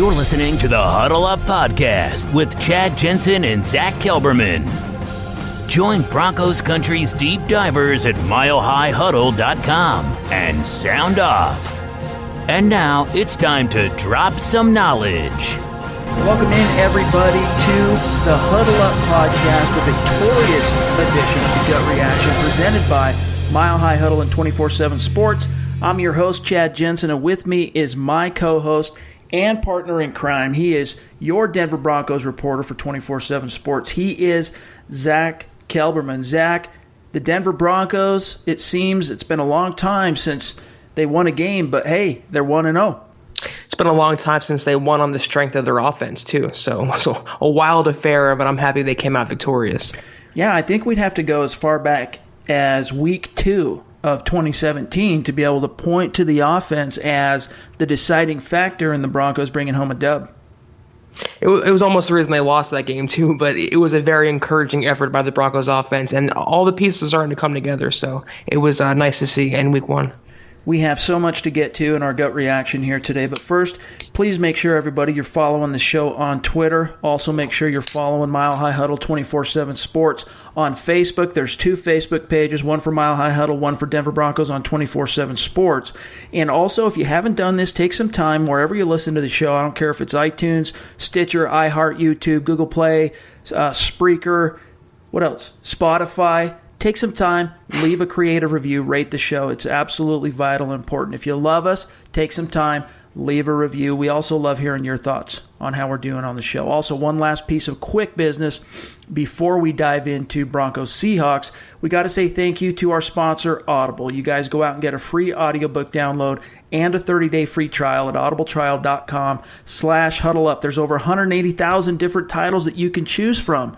You're listening to the Huddle Up Podcast with Chad Jensen and Zack Kelberman. Join Broncos Country's deep divers at milehighhuddle.com and sound off. And now it's time to drop some knowledge. Welcome in, everybody, to the Huddle Up Podcast, a victorious edition of the Gut Reaction presented by Mile High Huddle and 24/7 Sports. I'm your host, Chad Jensen, and with me is my co-host and partner in crime. He is your Denver Broncos reporter for 24/7 Sports. He is Zack Kelberman. Zack, the Denver Broncos, it seems it's been a long time since they won a game, but hey, they're 1-0. It's been a long time since they won on the strength of their offense, too. So it was a wild affair, but I'm happy they came out victorious. Yeah, I think we'd have to go as far back as week 2 of 2017 to be able to point to the offense as the deciding factor in the Broncos bringing home a dub. It was almost the reason they lost that game, too, but it was a very encouraging effort by the Broncos offense, and all the pieces are starting to come together, so it was nice to see in week 1. We have so much to get to in our gut reaction here today, but first, please make sure, everybody, you're following the show on Twitter. Also, make sure you're following Mile High Huddle 24/7 Sports on Facebook. There's 2 Facebook pages, one for Mile High Huddle, one for Denver Broncos on 24/7 Sports. And also, if you haven't done this, take some time wherever you listen to the show. I don't care if it's iTunes, Stitcher, iHeart, YouTube, Google Play, Spreaker, what else? Spotify. Take some time, leave a creative review, rate the show. It's absolutely vital and important. If you love us, take some time, leave a review. We also love hearing your thoughts on how we're doing on the show. Also, one last piece of quick business before we dive into Broncos Seahawks. We got to say thank you to our sponsor, Audible. You guys go out and get a free audiobook download and a 30-day free trial at audibletrial.com/huddleup. There's over 180,000 different titles that you can choose from.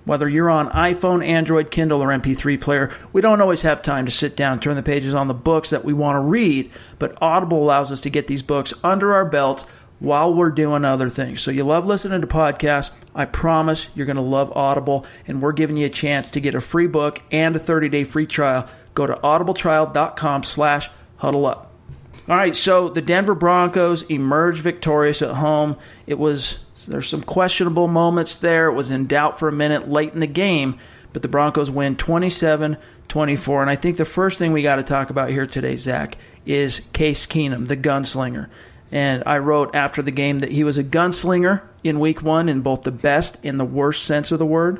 Whether you're on iPhone, Android, Kindle, or MP3 player, we don't always have time to sit down and turn the pages on the books that we want to read, but Audible allows us to get these books under our belts while we're doing other things. So you love listening to podcasts, I promise you're going to love Audible, and we're giving you a chance to get a free book and a 30-day free trial. Go to audibletrial.com/huddleup. All right, so the Denver Broncos emerged victorious at home. There's some questionable moments there. It was in doubt for a minute late in the game, but the Broncos win 27-24. And I think the first thing we got to talk about here today, Zach, is Case Keenum, the gunslinger. And I wrote after the game that he was a gunslinger in week 1 in both the best and the worst sense of the word.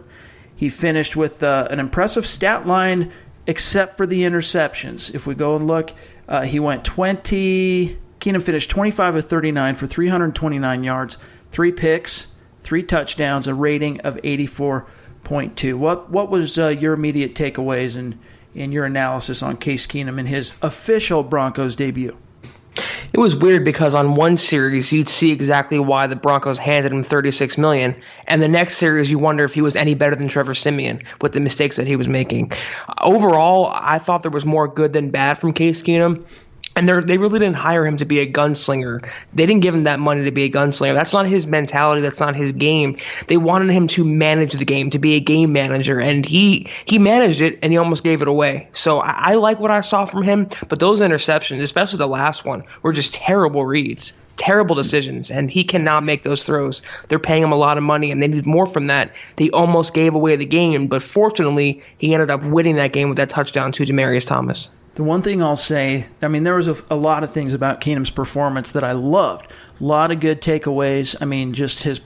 He finished with an impressive stat line except for the interceptions. If we go and look, Keenum finished 25 of 39 for 329 yards, 3 picks, 3 touchdowns, a rating of 84.2. What was your immediate takeaways and your analysis on Case Keenum in his official Broncos debut? It was weird because on one series you'd see exactly why the Broncos handed him $36 million, and the next series you wonder if he was any better than Trevor Siemian with the mistakes that he was making. Overall, I thought there was more good than bad from Case Keenum. And they really didn't hire him to be a gunslinger. They didn't give him that money to be a gunslinger. That's not his mentality. That's not his game. They wanted him to manage the game, to be a game manager. And he managed it, and he almost gave it away. So I like what I saw from him. But those interceptions, especially the last one, were just terrible reads, terrible decisions. And he cannot make those throws. They're paying him a lot of money, and they need more from that. They almost gave away the game. But fortunately, he ended up winning that game with that touchdown to Demaryius Thomas. The one thing I'll say, I mean, there was a lot of things about Keenum's performance that I loved. A lot of good takeaways. I mean, just his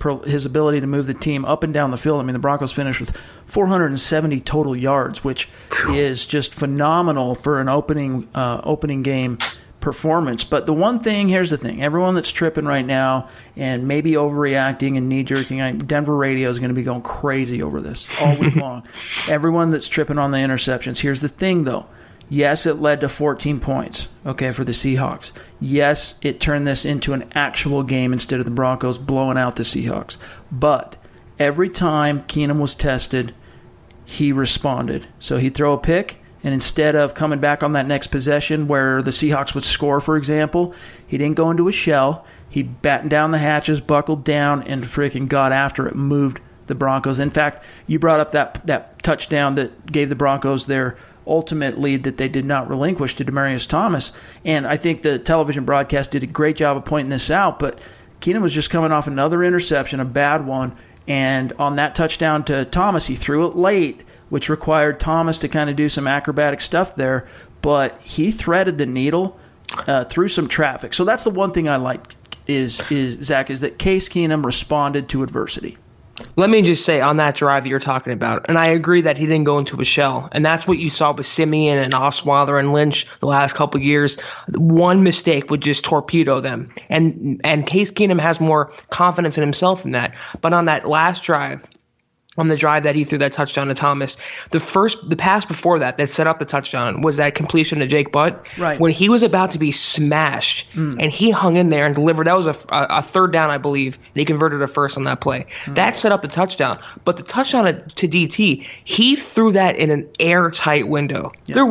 ability to move the team up and down the field. I mean, the Broncos finished with 470 total yards, which is just phenomenal for an opening game performance. But the one thing, here's the thing. Everyone that's tripping right now and maybe overreacting and knee-jerking, Denver radio is going to be going crazy over this all week long. Everyone that's tripping on the interceptions. Here's the thing, though. Yes, it led to 14 points, for the Seahawks. Yes, it turned this into an actual game instead of the Broncos blowing out the Seahawks. But every time Keenum was tested, he responded. So he'd throw a pick, and instead of coming back on that next possession where the Seahawks would score, for example, he didn't go into a shell. He battened down the hatches, buckled down, and freaking got after it, moved the Broncos. In fact, you brought up that touchdown that gave the Broncos their ultimate lead that they did not relinquish to Demaryius Thomas. And I think the television broadcast did a great job of pointing this out, but Keenum was just coming off another interception, a bad one, and on that touchdown to Thomas, he threw it late, which required Thomas to kind of do some acrobatic stuff there, but he threaded the needle through some traffic. So that's the one thing I like is Zach, is that Case Keenum responded to adversity. Let me just say on that drive that you're talking about, and I agree that he didn't go into a shell, and that's what you saw with Simeon and Osweiler and Lynch the last couple of years. One mistake would just torpedo them, and Case Keenum has more confidence in himself in that. But on that last drive, on the drive that he threw that touchdown to Thomas, the pass before that set up the touchdown was that completion to Jake Butt. Right. When he was about to be smashed, and he hung in there and delivered. That was a third down, I believe, and he converted a first on that play. That set up the touchdown. But the touchdown to DT, he threw that in an airtight window. Yeah.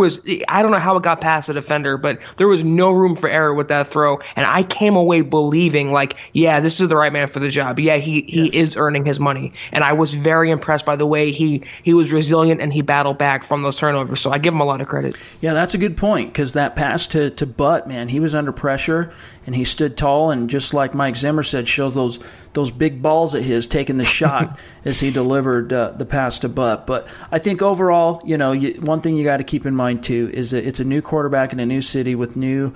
I don't know how it got past the defender, but there was no room for error with that throw. And I came away believing, like, yeah, this is the right man for the job. Yeah, he is earning his money. And I was very impressed by the way he was resilient and he battled back from those turnovers. So I give him a lot of credit. Yeah, that's a good point, because that pass to Butt, man, he was under pressure and he stood tall, and just like Mike Zimmer said, shows those big balls of his taking the shot as he delivered the pass to Butt. But I think overall, one thing you got to keep in mind too is that it's a new quarterback in a new city with new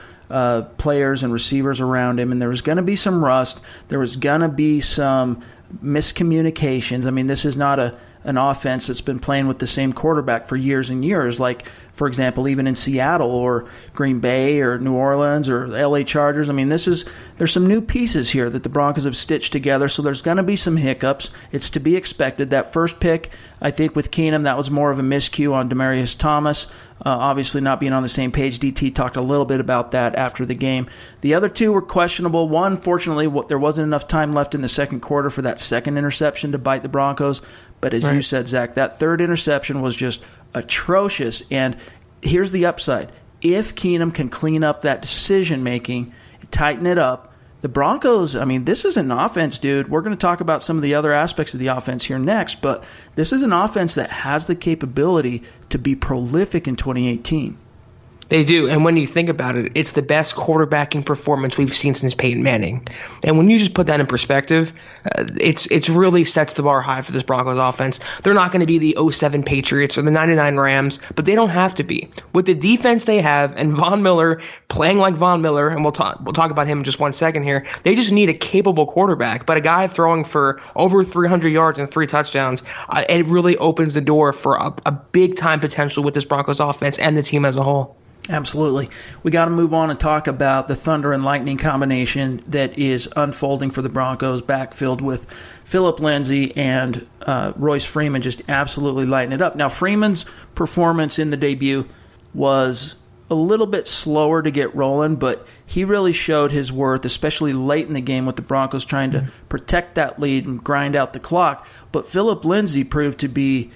players and receivers around him, and there was going to be some rust. There was going to be some miscommunications. I mean, this is not an offense that's been playing with the same quarterback for years and years. Like, for example, even in Seattle or Green Bay or New Orleans or LA Chargers. I mean, there's some new pieces here that the Broncos have stitched together, so there's going to be some hiccups. It's to be expected. That first pick, I think with Keenum, that was more of a miscue on Demaryius Thomas. Obviously not being on the same page. DT talked a little bit about that after the game. The other two were questionable. One, fortunately, there wasn't enough time left in the second quarter for that second interception to bite the Broncos. But as you said, Zach, that third interception was just atrocious. And here's the upside. If Keenum can clean up that decision-making, tighten it up, the Broncos, I mean, this is an offense, dude. We're going to talk about some of the other aspects of the offense here next, but this is an offense that has the capability to be prolific in 2018. They do, and when you think about it, it's the best quarterbacking performance we've seen since Peyton Manning. And when you just put that in perspective, it's really sets the bar high for this Broncos offense. They're not going to be the 07 Patriots or the 99 Rams, but they don't have to be. With the defense they have and Von Miller playing like Von Miller, and we'll talk about him in just 1 second here, they just need a capable quarterback. But a guy throwing for over 300 yards and 3 touchdowns, it really opens the door for a big-time potential with this Broncos offense and the team as a whole. Absolutely. We got to move on and talk about the Thunder and Lightning combination that is unfolding for the Broncos, backfilled with Phillip Lindsay and Royce Freeman just absolutely lighting it up. Now, Freeman's performance in the debut was a little bit slower to get rolling, but he really showed his worth, especially late in the game with the Broncos trying to protect that lead and grind out the clock. But Phillip Lindsay proved to be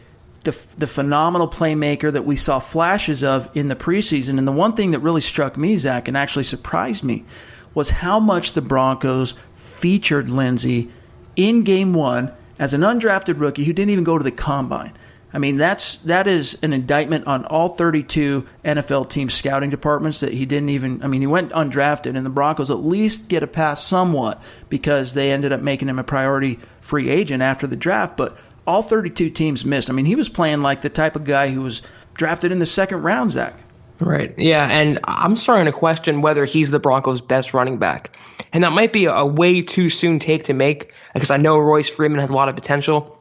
the phenomenal playmaker that we saw flashes of in the preseason. And the one thing that really struck me, Zach, and actually surprised me, was how much the Broncos featured Lindsay in Game 1 as an undrafted rookie who didn't even go to the Combine. I mean, that is an indictment on all 32 NFL team scouting departments that he didn't even – I mean, he went undrafted, and the Broncos at least get a pass somewhat because they ended up making him a priority free agent after the draft. But all 32 teams missed. I mean, he was playing like the type of guy who was drafted in the second round, Zach. Right. Yeah, and I'm starting to question whether he's the Broncos' best running back. And that might be a way too soon take to make, because I know Royce Freeman has a lot of potential,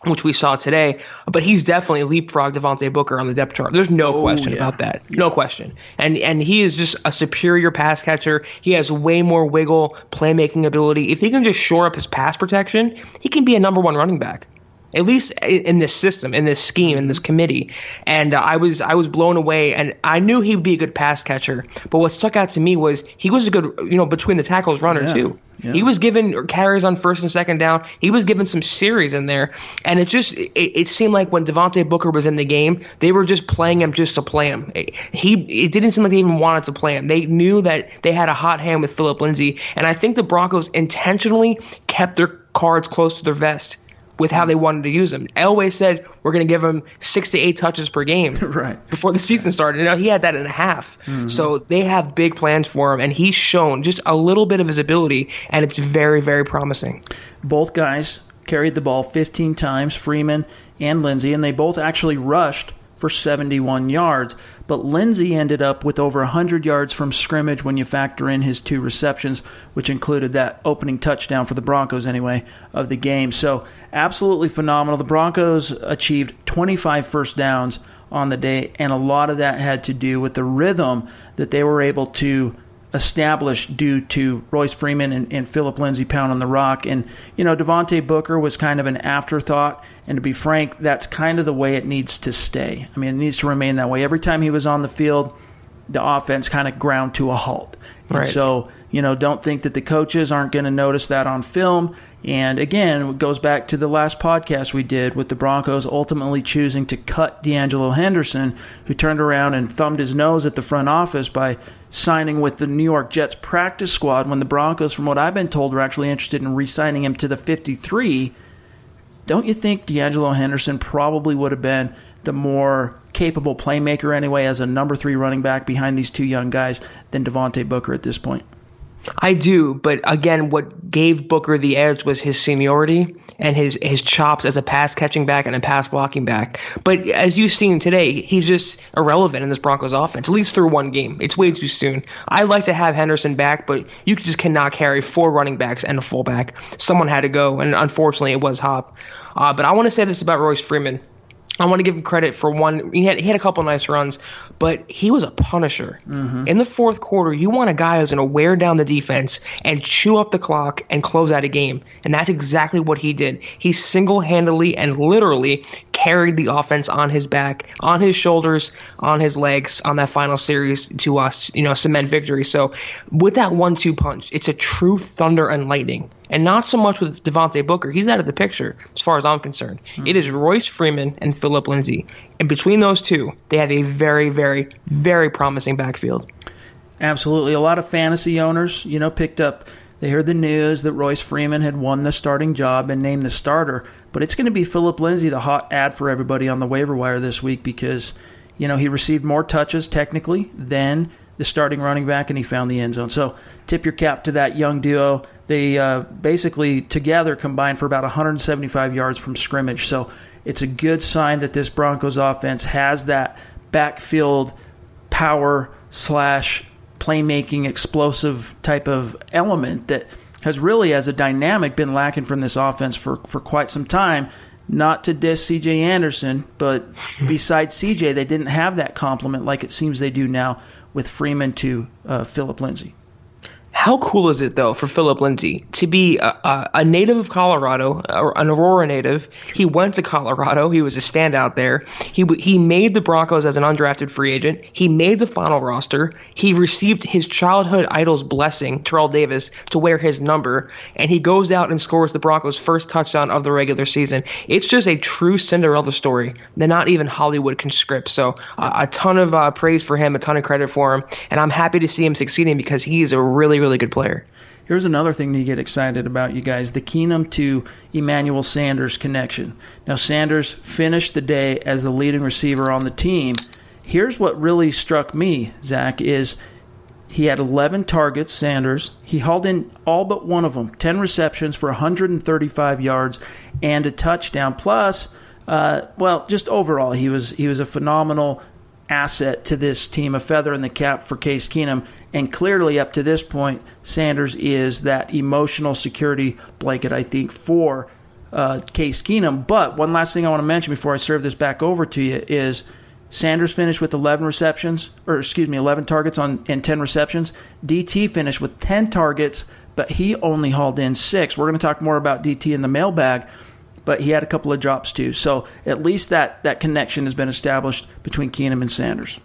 which we saw today, but he's definitely leapfrogged Devontae Booker on the depth chart. There's no question about that. No question. And he is just a superior pass catcher. He has way more wiggle, playmaking ability. If he can just shore up his pass protection, he can be a number 1 running back. At least in this system, in this scheme, in this committee. And I was blown away, and I knew he would be a good pass catcher. But what stuck out to me was he was a good, between the tackles runner too. Yeah. He was given carries on first and second down. He was given some series in there. And it seemed like when Devontae Booker was in the game, they were just playing him just to play him. It didn't seem like they even wanted to play him. They knew that they had a hot hand with Phillip Lindsay. And I think the Broncos intentionally kept their cards close to their vest with how they wanted to use him. Elway said we're going to give him 6 to 8 touches per game right before the season started. He had that in a half. So they have big plans for him, and he's shown just a little bit of his ability, and it's very, very promising. Both guys carried the ball 15 times, Freeman and Lindsey, and they both actually rushed for 71 yards. But Lindsey ended up with over 100 yards from scrimmage when you factor in his 2 receptions, which included that opening touchdown for the Broncos anyway of the game. So absolutely phenomenal. The Broncos achieved 25 first downs on the day, and a lot of that had to do with the rhythm that they were able to establish due to Royce Freeman and Philip Lindsay pounding the rock. And, Devontae Booker was kind of an afterthought. And to be frank, that's kind of the way it needs to stay. I mean, it needs to remain that way. Every time he was on the field, the offense kind of ground to a halt. And right. So, don't think that the coaches aren't going to notice that on film. And again, it goes back to the last podcast we did with the Broncos ultimately choosing to cut D'Angelo Henderson, who turned around and thumbed his nose at the front office by signing with the New York Jets practice squad when the Broncos, from what I've been told, were actually interested in re-signing him to the 53. Don't you think D'Angelo Henderson probably would have been the more capable playmaker anyway as a number 3 running back behind these 2 young guys than Devontae Booker at this point? I do, but again, what gave Booker the edge was his seniority and his chops as a pass-catching back and a pass-blocking back. But as you've seen today, he's just irrelevant in this Broncos offense, at least through one game. It's way too soon. I'd like to have Henderson back, but you just cannot carry 4 running backs and a fullback. Someone had to go, and unfortunately it was Hop. But I want to say this about Royce Freeman. I want to give him credit for one. He had a couple nice runs, but he was a punisher. In the fourth quarter, you want a guy who's going to wear down the defense and chew up the clock and close out a game. And that's exactly what he did. He single-handedly and literally carried the offense on his back, on his shoulders, on his legs, on that final series to us, cement victory. So with that 1-2 punch, it's a true thunder and lightning. And not so much with Devontae Booker. He's out of the picture as far as I'm concerned. It is Royce Freeman and Philip Lindsay. And between those two, they have a very, very, very promising backfield. Absolutely. A lot of fantasy owners, picked up, they heard the news that Royce Freeman had won the starting job and named the starter. But it's going to be Philip Lindsay, the hot ad for everybody on the waiver wire this week because, he received more touches technically than the starting running back, and he found the end zone. So tip your cap to that young duo. They basically together combined for about 175 yards from scrimmage. So it's a good sign that this Broncos offense has that backfield power / playmaking explosive type of element that has really, as a dynamic, been lacking from this offense for quite some time. Not to diss C.J. Anderson, but besides C.J., they didn't have that complement like it seems they do now with Freeman to Philip Lindsay. How cool is it, though, for Philip Lindsay to be a native of Colorado, or an Aurora native? He went to Colorado. He was a standout there. He made the Broncos as an undrafted free agent. He made the final roster. He received his childhood idol's blessing, Terrell Davis, to wear his number, and he goes out and scores the Broncos' first touchdown of the regular season. It's just a true Cinderella story that not even Hollywood can script. So a ton of praise for him, a ton of credit for him, and I'm happy to see him succeeding because he is a really, really good player. Here's another thing to get excited about, you guys, the Keenum to Emmanuel Sanders connection. Now, Sanders finished the day as the leading receiver on the team. Here's what really struck me, Zach, is he had 11 targets, Sanders. He hauled in all but one of them, 10 receptions for 135 yards and a touchdown. Plus, just overall, he was a phenomenal asset to this team, a feather in the cap for Case Keenum. And clearly, up to this point, Sanders is that emotional security blanket, I think, for Case Keenum. But one last thing I want to mention before I serve this back over to you is Sanders finished with 11 targets and 10 receptions. DT finished with 10 targets, but he only hauled in 6. We're going to talk more about DT in the mailbag, but he had a couple of drops too. So at least that connection has been established between Keenum and Sanders.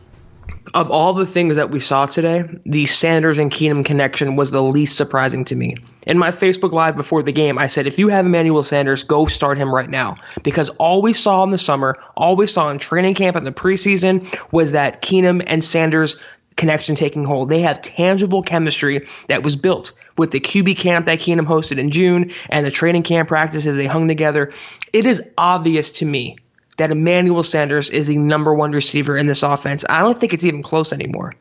Of all the things that we saw today, the Sanders and Keenum connection was the least surprising to me. In my Facebook Live before the game, I said, if you have Emmanuel Sanders, go start him right now. Because all we saw in the summer, all we saw in training camp and the preseason was that Keenum and Sanders connection taking hold. They have tangible chemistry that was built with the QB camp that Keenum hosted in June and the training camp practices they hung together. It is obvious to me that Emmanuel Sanders is the number one receiver in this offense. I don't think it's even close anymore.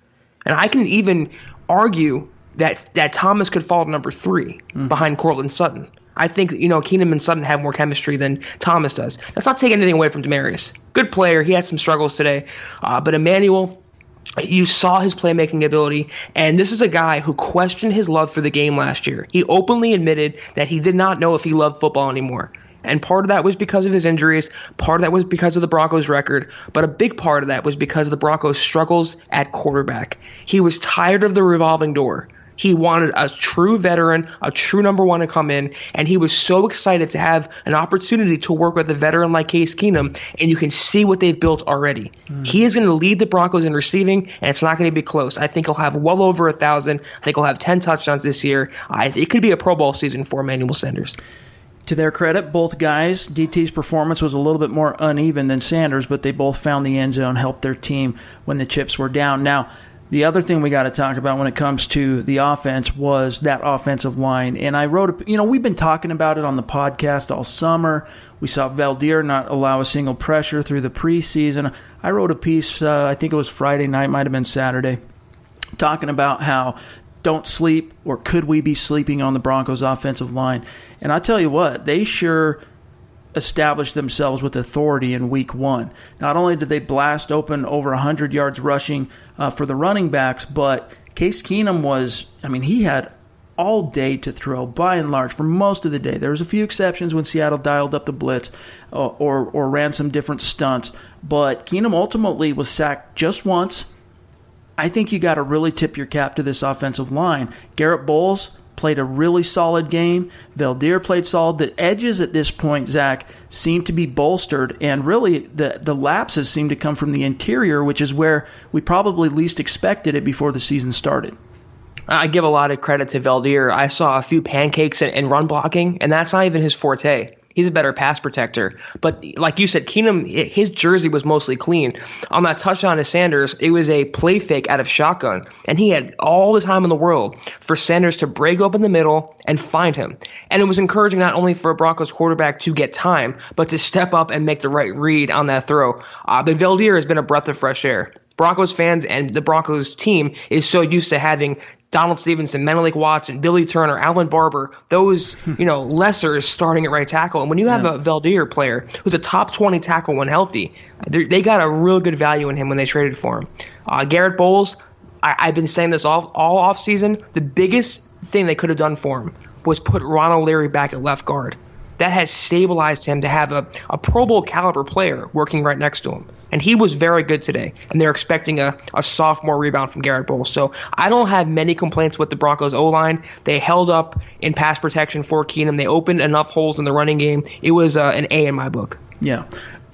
And I can even argue that Thomas could fall to number 3 behind Courtland Sutton. I think, Keenum and Sutton have more chemistry than Thomas does. That's not taking anything away from Demaryius. Good player. He had some struggles today. But Emmanuel, you saw his playmaking ability, and this is a guy who questioned his love for the game last year. He openly admitted that he did not know if he loved football anymore. And part of that was because of his injuries. Part of that was because of the Broncos' record. But a big part of that was because of the Broncos' struggles at quarterback. He was tired of the revolving door. He wanted a true veteran, a true number one to come in, and he was so excited to have an opportunity to work with a veteran like Case Keenum, and you can see what they've built already. He is going to lead the Broncos in receiving, and it's not going to be close. I think he'll have well over 1,000. I think he'll have 10 touchdowns this year. It could be a Pro Bowl season for Emmanuel Sanders. To their credit, both guys, DT's performance was a little bit more uneven than Sanders, but they both found the end zone, helped their team when the chips were down. Now, the other thing we got to talk about when it comes to the offense was that offensive line. And I wrote, we've been talking about it on the podcast all summer. We saw Valdir not allow a single pressure through the preseason. I wrote a piece, I think it was Friday night, might have been Saturday, talking about how don't sleep, or could we be sleeping on the Broncos offensive line? And I tell you what, they sure established themselves with authority in week 1. Not only did they blast open over 100 yards rushing for the running backs, but Case Keenum he had all day to throw, by and large, for most of the day. There was a few exceptions when Seattle dialed up the blitz or ran some different stunts, but Keenum ultimately was sacked just once. I think you got to really tip your cap to this offensive line. Garrett Bowles played a really solid game. Valdir played solid. The edges at this point, Zach, seem to be bolstered, and really the lapses seem to come from the interior, which is where we probably least expected it before the season started. I give a lot of credit to Valdir. I saw a few pancakes and run blocking, and that's not even his forte. He's a better pass protector. But like you said, Keenum, his jersey was mostly clean. On that touchdown to Sanders, it was a play fake out of shotgun. And he had all the time in the world for Sanders to break open the middle and find him. And it was encouraging not only for a Broncos quarterback to get time, but to step up and make the right read on that throw. But Valdir has been a breath of fresh air. Broncos fans and the Broncos team is so used to having Donald Stevenson, Menelik Watson, Billy Turner, Alan Barber, those, lessers starting at right tackle. And when you have a Valdir player who's a top 20 tackle when healthy, they got a real good value in him when they traded for him. Garrett Bowles, I've been saying this all offseason, the biggest thing they could have done for him was put Ron O'Leary back at left guard. That has stabilized him to have a Pro Bowl caliber player working right next to him. And he was very good today. And they're expecting a sophomore rebound from Garrett Bowles. So I don't have many complaints with the Broncos O-line. They held up in pass protection for Keenum. They opened enough holes in the running game. It was an A in my book. Yeah.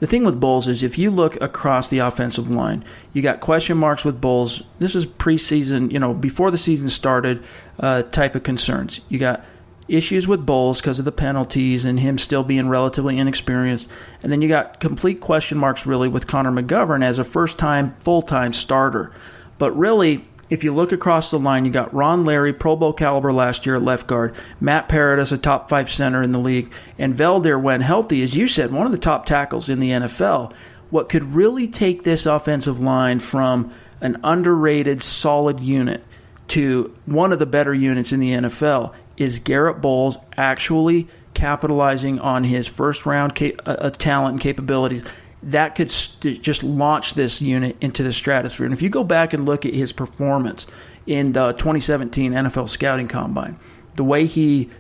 The thing with Bowles is if you look across the offensive line, you got question marks with Bowles. This is preseason, before the season started type of concerns. You got issues with Bowles because of the penalties and him still being relatively inexperienced. And then you got complete question marks really with Connor McGovern as a first-time, full-time starter. But really, if you look across the line, you got Ron Larry, Pro Bowl caliber last year at left guard, Matt Paradis, a top 5 center in the league, and Valdir, when healthy, as you said, one of the top tackles in the NFL. What could really take this offensive line from an underrated, solid unit to one of the better units in the NFL is Garrett Bowles actually capitalizing on his first-round talent and capabilities. That could just launch this unit into the stratosphere. And if you go back and look at his performance in the 2017 NFL Scouting Combine, the way he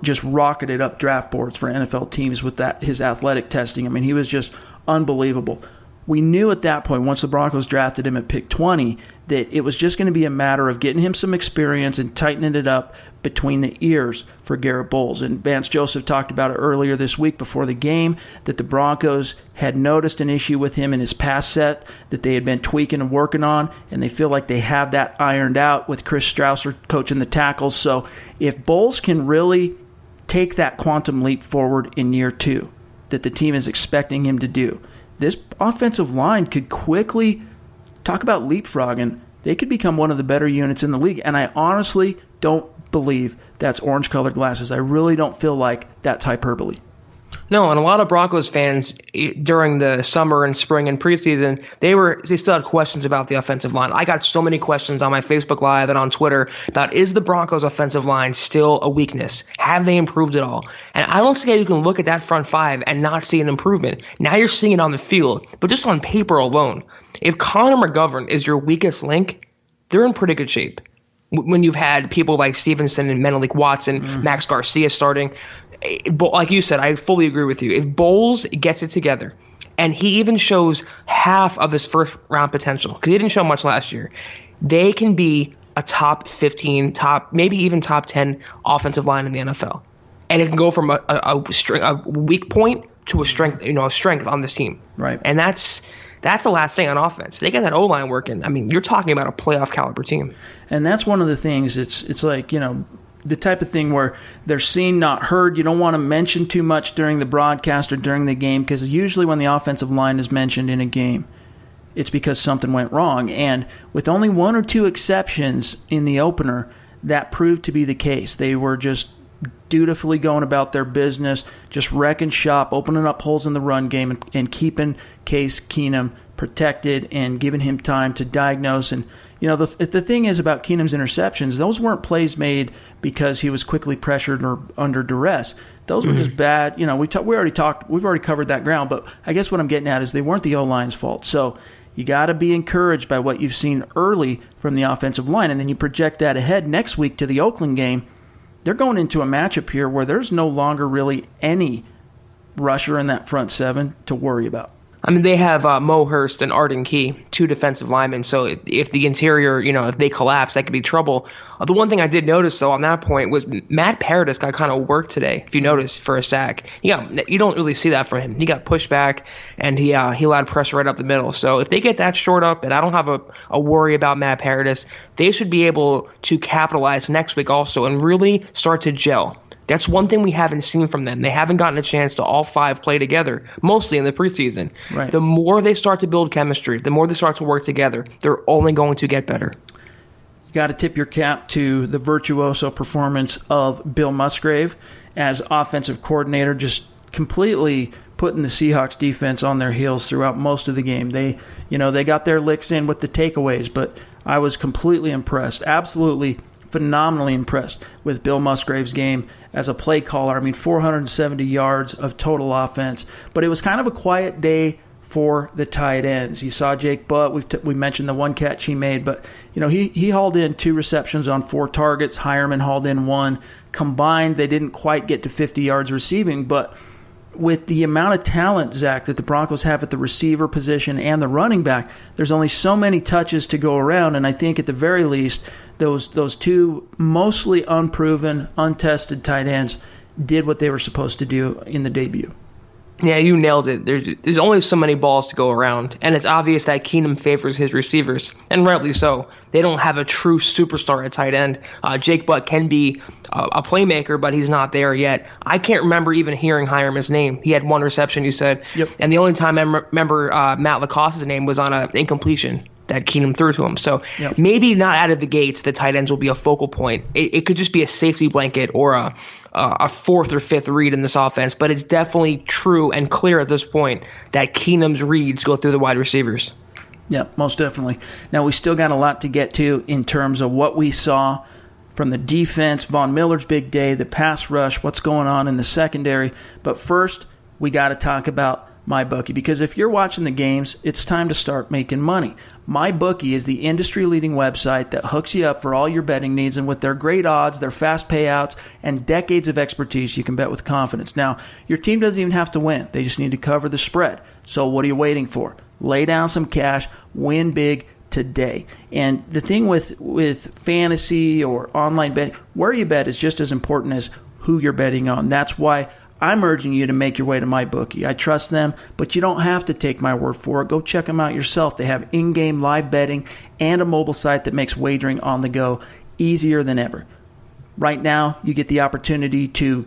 just rocketed up draft boards for NFL teams with his athletic testing, he was just unbelievable. We knew at that point, once the Broncos drafted him at pick 20, that it was just going to be a matter of getting him some experience and tightening it up between the ears for Garrett Bowles. And Vance Joseph talked about it earlier this week before the game, that the Broncos had noticed an issue with him in his pass set that they had been tweaking and working on, and they feel like they have that ironed out with Chris Strausser coaching the tackles. So if Bowles can really take that quantum leap forward in year 2 that the team is expecting him to do, this offensive line could quickly, talk about leapfrogging, they could become one of the better units in the league. And I honestly don't believe that's orange-colored glasses. I really don't feel like that's hyperbole. No, and a lot of Broncos fans during the summer and spring and preseason, they still had questions about the offensive line. I got so many questions on my Facebook Live and on Twitter about, is the Broncos offensive line still a weakness? Have they improved at all? And I don't see how you can look at that front five and not see an improvement. Now you're seeing it on the field, but just on paper alone. If Connor McGovern is your weakest link, they're in pretty good shape. When you've had people like Stevenson and Menelik Watson, Max Garcia starting, but like you said, I fully agree with you. If Bowles gets it together, and he even shows half of his first round potential, because he didn't show much last year, they can be a top 15, maybe even top 10 offensive line in the NFL, and it can go from a weak point to a strength on this team. Right, and that's the last thing on offense. They get that O-line working. I mean, you're talking about a playoff caliber team. And that's one of the things. It's like, the type of thing where they're seen, not heard. You don't want to mention too much during the broadcast or during the game, because usually when the offensive line is mentioned in a game, it's because something went wrong. And with only one or two exceptions in the opener, that proved to be the case. They were just dutifully going about their business, just wrecking shop, opening up holes in the run game, and keeping Case Keenum protected and giving him time to diagnose. And the thing is about Keenum's interceptions, those weren't plays made because he was quickly pressured or under duress. Those were just bad. We've already covered that ground. But I guess what I'm getting at is they weren't the O-line's fault. So you got to be encouraged by what you've seen early from the offensive line, and then you project that ahead next week to the Oakland game. They're going into a matchup here where there's no longer really any rusher in that front seven to worry about. I mean, they have Mo Hurst and Arden Key, two defensive linemen. So if the interior, if they collapse, that could be trouble. The one thing I did notice, though, on that point was Matt Paradis got kind of worked today, if you notice, for a sack. You don't really see that from him. He got pushed back, and he allowed pressure right up the middle. So if they get that short up, and I don't have a worry about Matt Paradis, they should be able to capitalize next week also and really start to gel. That's one thing we haven't seen from them. They haven't gotten a chance to all five play together, mostly in the preseason. Right. The more they start to build chemistry, the more they start to work together, they're only going to get better. You got to tip your cap to the virtuoso performance of Bill Musgrave as offensive coordinator, just completely putting the Seahawks defense on their heels throughout most of the game. They got their licks in with the takeaways, but I was completely impressed, absolutely phenomenally impressed with Bill Musgrave's game as a play caller. I mean, 470 yards of total offense, but it was kind of a quiet day for the tight ends. You saw Jake Butt. We mentioned the one catch he made, but he hauled in 2 receptions on 4 targets. Hireman hauled in 1. Combined, they didn't quite get to 50 yards receiving, but with the amount of talent, Zach, that the Broncos have at the receiver position and the running back, there's only so many touches to go around, and I think at the very least, those 2 mostly unproven, untested tight ends did what they were supposed to do in the debut. Yeah, you nailed it. There's only so many balls to go around, and it's obvious that Keenum favors his receivers, and rightly so. They don't have a true superstar at tight end. Jake Butt can be a playmaker, but he's not there yet. I can't remember even hearing Hireman's name. He had 1 reception, you said, Yep. And the only time I remember Matt Lacoste's name was on an incompletion that Keenum threw to him. So Yep. Maybe not out of the gates the tight ends will be a focal point. It could just be a safety blanket or a 4th or 5th read in this offense, but it's definitely true and clear at this point that Keenum's reads go through the wide receivers. Yeah, most definitely. Now, we still got a lot to get to in terms of what we saw from the defense, Von Miller's big day, the pass rush, what's going on in the secondary. But first, we got to talk about MyBookie, because if you're watching the games, it's time to start making money. MyBookie is the industry-leading website that hooks you up for all your betting needs, and with their great odds, their fast payouts, and decades of expertise, you can bet with confidence. Now, your team doesn't even have to win. They just need to cover the spread. So what are you waiting for? Lay down some cash, win big today. And the thing with fantasy or online betting, where you bet is just as important as who you're betting on. That's why I'm urging you to make your way to MyBookie. I trust them, but you don't have to take my word for it. Go check them out yourself. They have in-game live betting and a mobile site that makes wagering on the go easier than ever. Right now, you get the opportunity to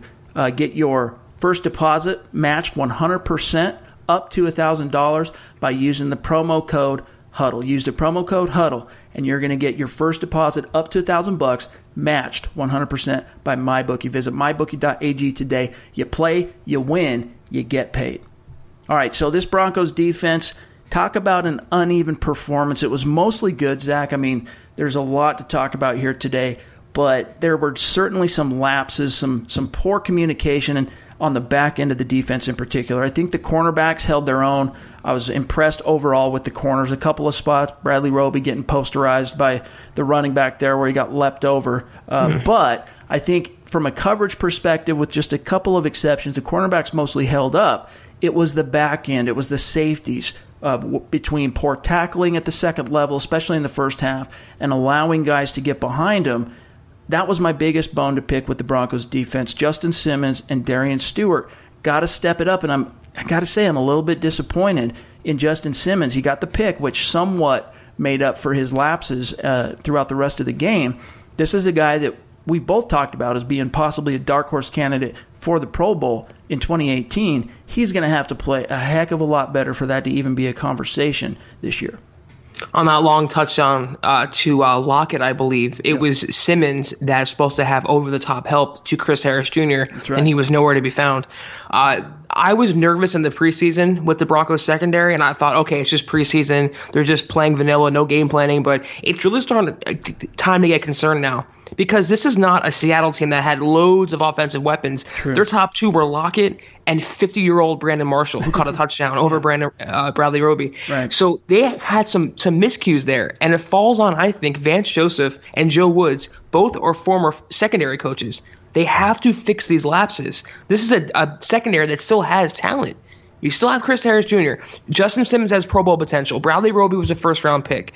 get your first deposit matched 100% up to $1,000 by using the promo code HUDDLE. Use the promo code HUDDLE, and you're going to get your first deposit up to $1,000 matched 100% by MyBookie. Visit mybookie.ag today. You play, you win, you get paid. All right, so this Broncos defense, talk about an uneven performance. It was mostly good, Zach. I mean, there's a lot to talk about here today, but there were certainly some lapses, some poor communication, and on the back end of the defense in particular. I think the cornerbacks held their own. I was impressed overall with the corners. A couple of spots, Bradley Roby getting posterized by the running back there where he got leapt over. But I think from a coverage perspective, with just a couple of exceptions, the cornerbacks mostly held up. It was the back end. It was the safeties between poor tackling at the second level, especially in the first half, and allowing guys to get behind them. That was my biggest bone to pick with the Broncos defense. Justin Simmons and Darian Stewart got to step it up, and I got to say I'm a little bit disappointed in Justin Simmons. He got the pick, which somewhat made up for his lapses throughout the rest of the game. This is a guy that we both talked about as being possibly a dark horse candidate for the Pro Bowl in 2018. He's going to have to play a heck of a lot better for that to even be a conversation this year. On that long touchdown to Lockett, I believe, it was Simmons that's supposed to have over-the-top help to Chris Harris Jr., That's right. and he was nowhere to be found. I was nervous in the preseason with the Broncos secondary, and I thought, okay, it's just preseason. They're just playing vanilla, no game planning, but it's really starting time to get concerned now. Because this is not a Seattle team that had loads of offensive weapons. True. Their top two were Lockett and 50-year-old Brandon Marshall, who caught a touchdown over Bradley Roby. Right. So they had some miscues there, and it falls on, I think, Vance Joseph and Joe Woods, both are former secondary coaches. They have to fix these lapses. This is a secondary that still has talent. You still have Chris Harris Jr. Justin Simmons has Pro Bowl potential. Bradley Roby was a first-round pick.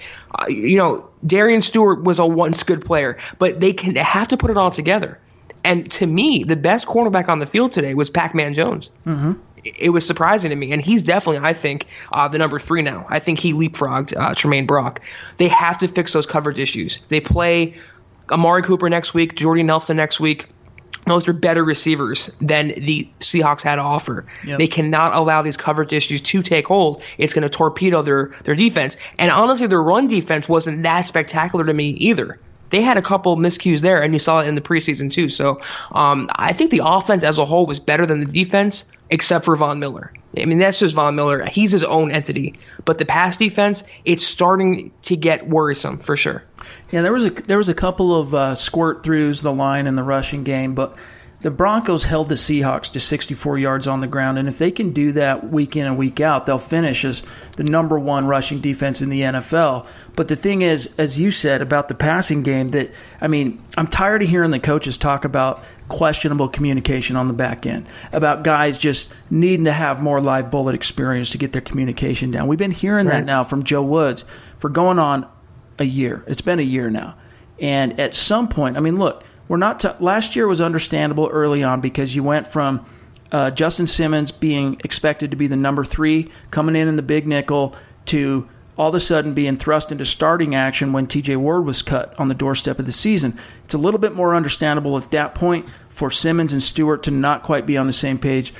Darian Stewart was a once good player. But they have to put it all together. And to me, the best cornerback on the field today was Pac-Man Jones. Mm-hmm. It was surprising to me. And he's definitely, I think, the number 3 now. I think he leapfrogged Tremaine Brock. They have to fix those coverage issues. They play Amari Cooper next week, Jordy Nelson next week. Those are better receivers than the Seahawks had to offer. Yep. They cannot allow these coverage issues to take hold. It's going to torpedo their defense. And honestly, their run defense wasn't that spectacular to me either. They had a couple miscues there, and you saw it in the preseason too. So I think the offense as a whole was better than the defense, except for Von Miller. I mean, that's just Von Miller. He's his own entity. But the pass defense, it's starting to get worrisome for sure. Yeah, there was a couple of squirt throughs the line in the rushing game, but the Broncos held the Seahawks to 64 yards on the ground, and if they can do that week in and week out, they'll finish as the number 1 rushing defense in the NFL. But the thing is, as you said about the passing game, I'm tired of hearing the coaches talk about questionable communication on the back end, about guys just needing to have more live bullet experience to get their communication down. We've been hearing that now from Joe Woods for going on a year. It's been a year now. And at some point, look, we're not. Last year was understandable early on because you went from Justin Simmons being expected to be the number 3 coming in the big nickel to all of a sudden being thrust into starting action when TJ Ward was cut on the doorstep of the season. It's a little bit more understandable at that point for Simmons and Stewart to not quite be on the same page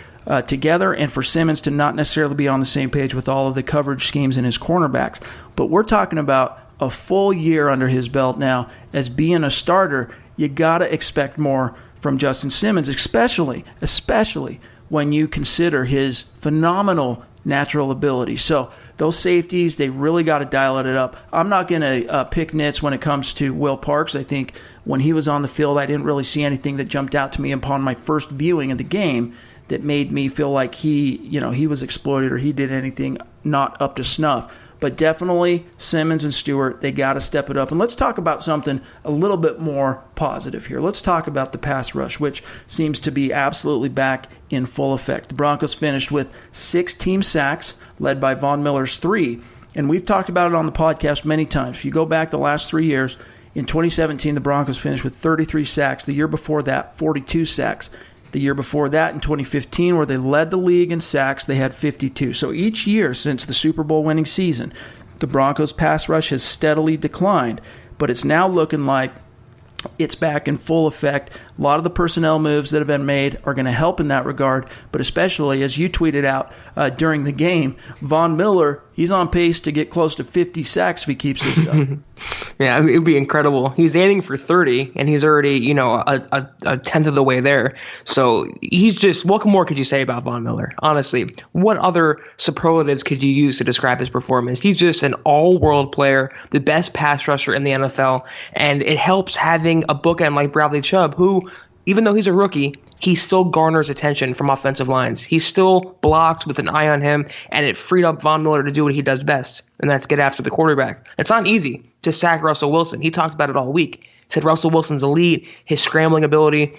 together, and for Simmons to not necessarily be on the same page with all of the coverage schemes in his cornerbacks. But we're talking about a full year under his belt now as being a starter. You got to expect more from Justin Simmons, especially when you consider his phenomenal natural ability. So those safeties, they really got to dial it up. I'm not going to pick nits when it comes to Will Parks. I think when he was on the field, I didn't really see anything that jumped out to me upon my first viewing of the game that made me feel like he was exploited or he did anything not up to snuff. But definitely Simmons and Stewart, they got to step it up. And let's talk about something a little bit more positive here. Let's talk about the pass rush, which seems to be absolutely back in full effect. The Broncos finished with 6 team sacks, led by Von Miller's 3. And we've talked about it on the podcast many times. If you go back the last 3 years, in 2017, the Broncos finished with 33 sacks. The year before that, 42 sacks. The year before that, in 2015, where they led the league in sacks, they had 52. So each year since the Super Bowl winning season, the Broncos' pass rush has steadily declined. But it's now looking like It's back in full effect. A lot of the personnel moves that have been made are going to help in that regard, but especially, as you tweeted out during the game, Von Miller, he's on pace to get close to 50 sacks if he keeps this up. Yeah, I mean, it would be incredible. He's aiming for 30, and he's already, a tenth of the way there. So he's just, what more could you say about Von Miller? Honestly, what other superlatives could you use to describe his performance? He's just an all-world player, the best pass rusher in the NFL, and it helps having a bookend like Bradley Chubb, who, even though he's a rookie, he still garners attention from offensive lines. He's still blocked with an eye on him, and it freed up Von Miller to do what he does best, and that's get after the quarterback. It's not easy to sack Russell Wilson. He talked about it all week. He said Russell Wilson's elite, his scrambling ability.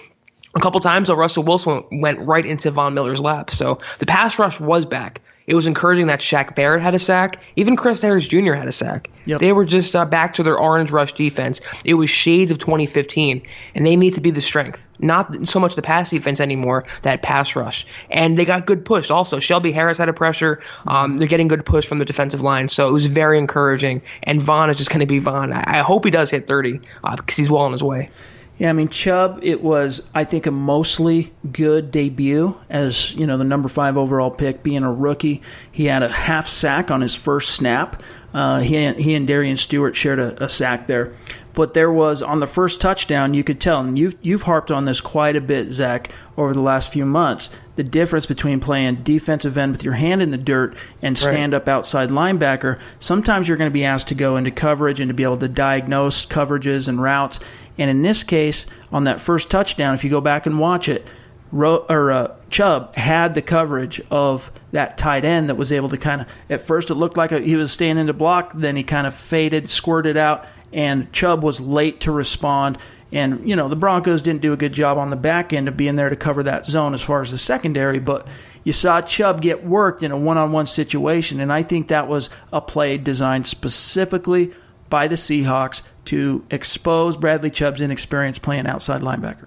A couple times, though, Russell Wilson went right into Von Miller's lap. So the pass rush was back. It was encouraging that Shaq Barrett had a sack. Even Chris Harris Jr. had a sack. Yep. They were just back to their orange rush defense. It was shades of 2015, and they need to be the strength. Not so much the pass defense anymore, that pass rush. And they got good push also. Shelby Harris had a pressure. They're getting good push from the defensive line, so it was very encouraging. And Von is just going to be Von. I hope he does hit 30 because he's well on his way. Yeah, I mean, Chubb, it was, I think, a mostly good debut as, the number 5 overall pick, being a rookie. He had a half sack on his first snap. He and Darian Stewart shared a sack there. But there was, on the first touchdown, you could tell, and you've harped on this quite a bit, Zach, over the last few months, the difference between playing defensive end with your hand in the dirt and stand-up outside linebacker. Sometimes you're going to be asked to go into coverage and to be able to diagnose coverages and routes. And in this case, on that first touchdown, if you go back and watch it, Chubb had the coverage of that tight end that was able to kind of, at first it looked like he was staying in the block, then he kind of faded, squirted out, and Chubb was late to respond. And, the Broncos didn't do a good job on the back end of being there to cover that zone as far as the secondary, but you saw Chubb get worked in a one-on-one situation, and I think that was a play designed specifically by the Seahawks to expose Bradley Chubb's inexperience playing outside linebacker.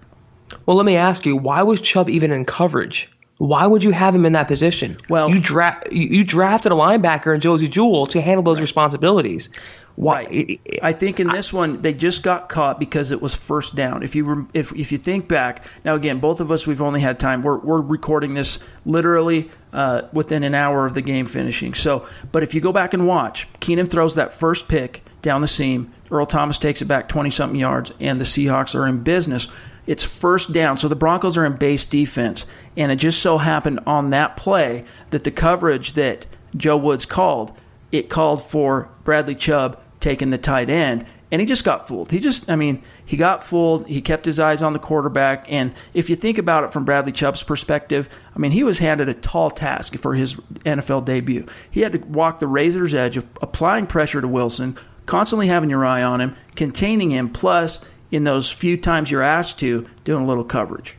Well, let me ask you, why was Chubb even in coverage? Why would you have him in that position? Well, you drafted a linebacker in Josie Jewell to handle those responsibilities. Why? Right. I think in this one they just got caught because it was first down. If you think back, now again, both of us, we've only had time. We're recording this literally within an hour of the game finishing. So, but if you go back and watch, Keenum throws that first pick down the seam. Earl Thomas takes it back 20-something yards, and the Seahawks are in business. It's first down, so the Broncos are in base defense. And it just so happened on that play that the coverage that Joe Woods called for Bradley Chubb taking the tight end, and he just got fooled. He got fooled. He kept his eyes on the quarterback, and if you think about it from Bradley Chubb's perspective, he was handed a tall task for his NFL debut. He had to walk the razor's edge of applying pressure to Wilson, constantly having your eye on him, containing him, plus in those few times you're asked to, doing a little coverage.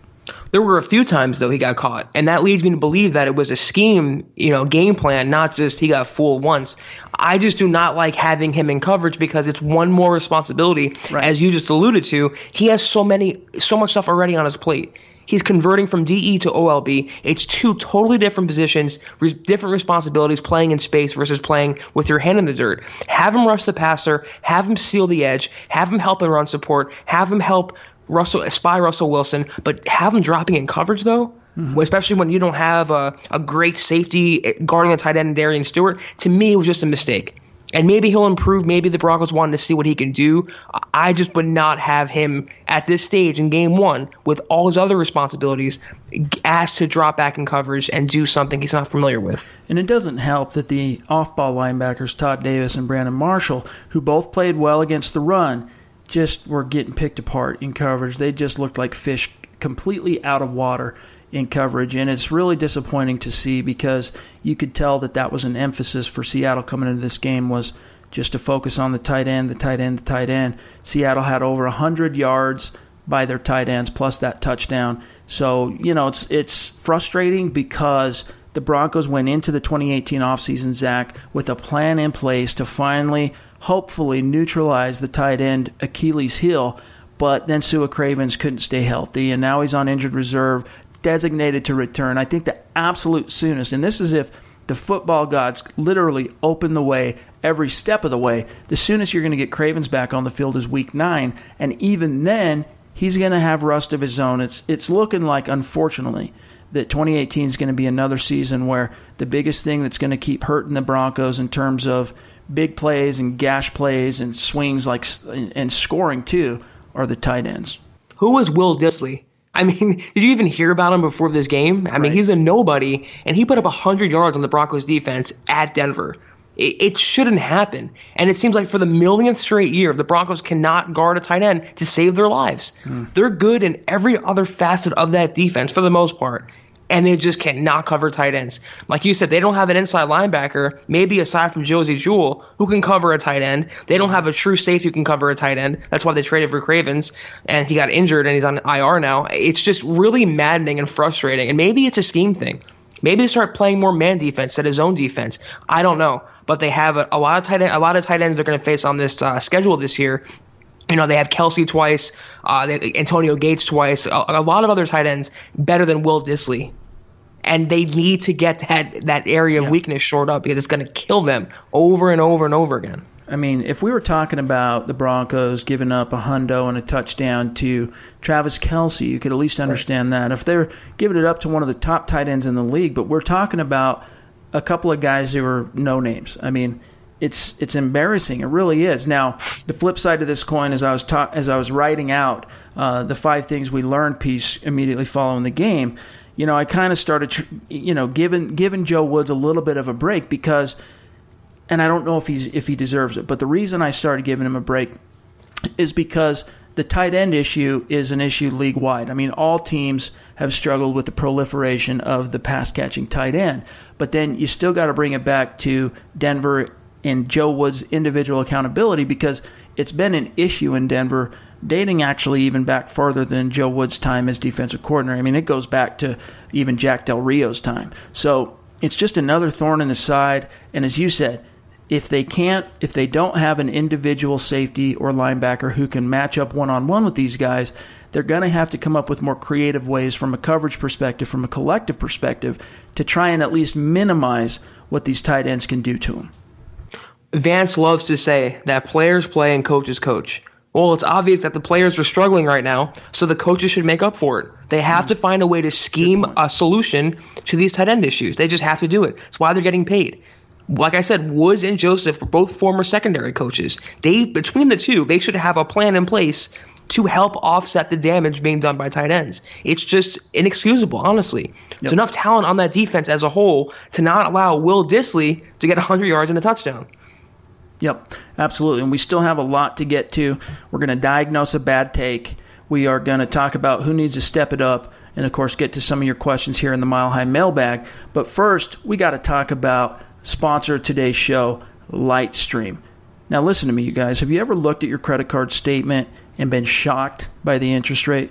There were a few times, though, he got caught, and that leads me to believe that it was a scheme, game plan, not just he got fooled once. I just do not like having him in coverage because it's one more responsibility. Right. As you just alluded to, he has so much stuff already on his plate. He's converting from DE to OLB. It's two totally different positions, different responsibilities, playing in space versus playing with your hand in the dirt. Have him rush the passer, have him seal the edge, have him help in run support, have him help spy Russell Wilson, but have him dropping in coverage, though, especially when you don't have a great safety guarding the tight end, Darian Stewart. To me, it was just a mistake. And maybe he'll improve. Maybe the Broncos wanted to see what he can do. I just would not have him at this stage in game one with all his other responsibilities asked to drop back in coverage and do something he's not familiar with. And it doesn't help that the off-ball linebackers, Todd Davis and Brandon Marshall, who both played well against the run, just were getting picked apart in coverage. They just looked like fish completely out of water in coverage, and it's really disappointing to see because you could tell that was an emphasis for Seattle coming into this game, was just to focus on the tight end. Seattle had over 100 yards by their tight ends plus that touchdown. So, it's frustrating because the Broncos went into the 2018 offseason, Zach, with a plan in place to finally, hopefully, neutralize the tight end Achilles heel, but then Sua Cravens couldn't stay healthy, and now he's on injured reserve, designated to return. I think the absolute soonest, and this is if the football gods literally open the way every step of the way. The soonest you're going to get Cravens back on the field is week 9, and even then, he's going to have rust of his own. It's looking like, unfortunately, that 2018 is going to be another season where the biggest thing that's going to keep hurting the Broncos in terms of big plays and gash plays and swings and scoring too are the tight ends. Who was Will Dissly? I mean, did you even hear about him before this game? I mean, he's a nobody, and he put up 100 yards on the Broncos defense at Denver. It shouldn't happen. And it seems like for the millionth straight year, the Broncos cannot guard a tight end to save their lives. They're good in every other facet of that defense for the most part, and they just cannot cover tight ends. Like you said, they don't have an inside linebacker, maybe aside from Josie Jewell, who can cover a tight end. They don't have a true safety who can cover a tight end. That's why they traded for Cravens, and he got injured, and he's on IR now. It's just really maddening and frustrating, and maybe it's a scheme thing. Maybe they start playing more man defense instead of zone defense. I don't know, but they have a lot of tight ends they're going to face on this schedule this year. You know, they have Kelsey twice, they have Antonio Gates twice, a lot of other tight ends better than Will Dissly. And they need to get that area of weakness shored up because it's going to kill them over and over and over again. I mean, if we were talking about the Broncos giving up a hundo and a touchdown to Travis Kelce, you could at least understand that. If they're giving it up to one of the top tight ends in the league, but we're talking about a couple of guys who are no names. I mean, it's embarrassing. It really is. Now, the flip side of this coin, as I was writing out the 5 things we learned piece immediately following the game, you know, I kind of started, giving Joe Woods a little bit of a break because. And I don't know if he deserves it, but the reason I started giving him a break is because the tight end issue is an issue league-wide. I mean, all teams have struggled with the proliferation of the pass-catching tight end, but then you still got to bring it back to Denver and Joe Woods' individual accountability because it's been an issue in Denver dating actually even back farther than Joe Woods' time as defensive coordinator. I mean, it goes back to even Jack Del Rio's time. So it's just another thorn in the side, and as you said, if they don't have an individual safety or linebacker who can match up one-on-one with these guys, they're going to have to come up with more creative ways from a coverage perspective, from a collective perspective, to try and at least minimize what these tight ends can do to them. Vance loves to say that players play and coaches coach. Well, it's obvious that the players are struggling right now, so the coaches should make up for it. They have to find a way to scheme a solution to these tight end issues. They just have to do it. It's why they're getting paid. Like I said, Woods and Joseph were both former secondary coaches. Between the two, they should have a plan in place to help offset the damage being done by tight ends. It's just inexcusable, honestly. There's enough talent on that defense as a whole to not allow Will Dissly to get 100 yards and a touchdown. Yep, absolutely. And we still have a lot to get to. We're going to diagnose a bad take. We are going to talk about who needs to step it up and, of course, get to some of your questions here in the Mile High Mailbag. But first, we got to talk about sponsor of today's show, Lightstream. Now listen to me, you guys. Have you ever looked at your credit card statement and been shocked by the interest rate?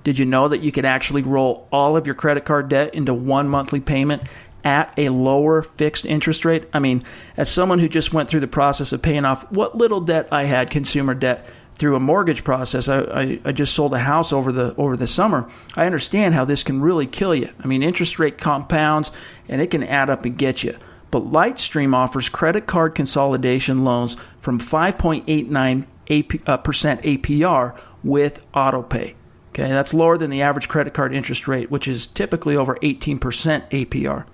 Did you know that you could actually roll all of your credit card debt into one monthly payment at a lower fixed interest rate? I mean, as someone who just went through the process of paying off what little debt I had, consumer debt, through a mortgage process, I just sold a house over the summer. I understand how this can really kill you. I mean, interest rate compounds, and it can add up and get you. But Lightstream offers credit card consolidation loans from 5.89% APR with autopay. Okay, that's lower than the average credit card interest rate, which is typically over 18% APR.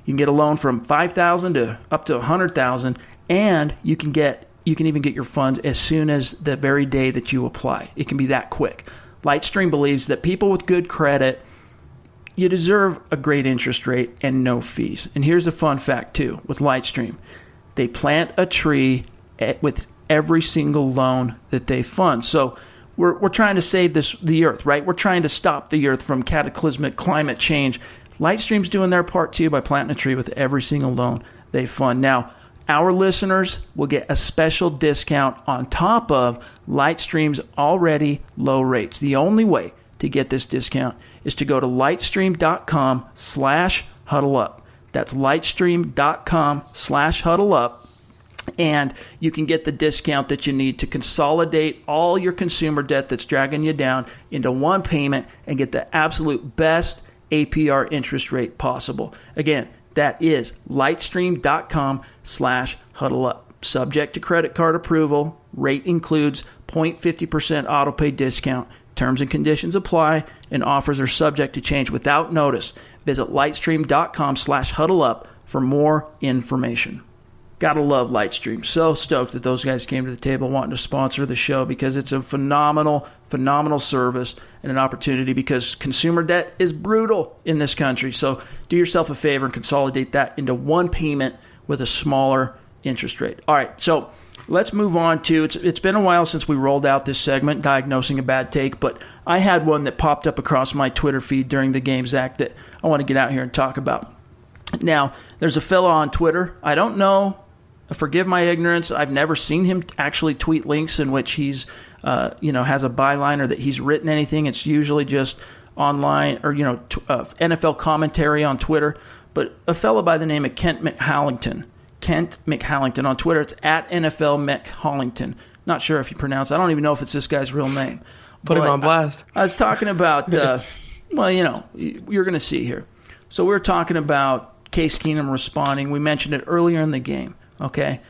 You can get a loan from $5,000 to up to $100,000, and you can even get your funds as soon as the very day that you apply. It can be that quick. Lightstream believes that people with good credit, you deserve a great interest rate and no fees. And here's a fun fact, too, with Lightstream. They plant a tree with every single loan that they fund. So we're trying to save the earth, right? We're trying to stop the earth from cataclysmic climate change. Lightstream's doing their part, too, by planting a tree with every single loan they fund. Now, our listeners will get a special discount on top of Lightstream's already low rates. The only way to get this discount is to go to lightstream.com/huddleup. That's lightstream.com/huddleup. And you can get the discount that you need to consolidate all your consumer debt that's dragging you down into one payment and get the absolute best APR interest rate possible. Again, That is lightstream.com/huddleup. Subject to credit card approval. Rate includes 0.50% autopay discount. Terms and conditions apply, and offers are subject to change without notice. Visit lightstream.com/huddleup for more information. Gotta love Lightstream. So stoked that those guys came to the table wanting to sponsor the show, because it's a phenomenal service and an opportunity, because consumer debt is brutal in this country. So do yourself a favor and consolidate that into one payment with a smaller interest rate. All right, so let's move on to, it's been a while since we rolled out this segment, diagnosing a bad take, but I had one that popped up across my Twitter feed during the game, Zach, that I want to get out here and talk about. Now, there's a fellow on Twitter. I don't know, forgive my ignorance, I've never seen him actually tweet links in which he's, has a byline or that he's written anything. It's usually just online or, NFL commentary on Twitter. But a fellow by the name of Kent McHallington on Twitter. It's at NFL McHallington. Not sure if you pronounce it. I don't even know if it's this guy's real name. Put him on blast. I was talking about, you're going to see here. So we were talking about Case Keenum responding. We mentioned it earlier in the game. Okay,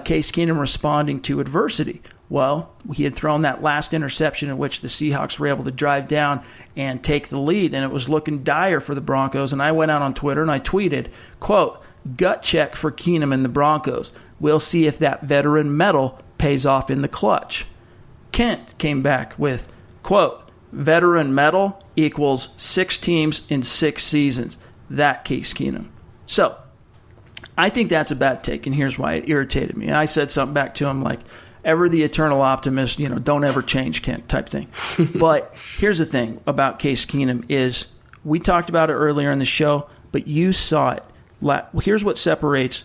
Case Keenum responding to adversity. Well, he had thrown that last interception in which the Seahawks were able to drive down and take the lead, and it was looking dire for the Broncos. And I went out on Twitter and I tweeted, quote, "Gut check for Keenum and the Broncos. We'll see if that veteran mettle pays off in the clutch." Kent came back with, quote, "Veteran mettle equals 6 teams in 6 seasons. That Case Keenum." So I think that's a bad take, and here's why it irritated me. And I said something back to him like, ever the eternal optimist, don't ever change, Kent, type thing. But here's the thing about Case Keenum is, we talked about it earlier in the show, but you saw it. Here's what separates,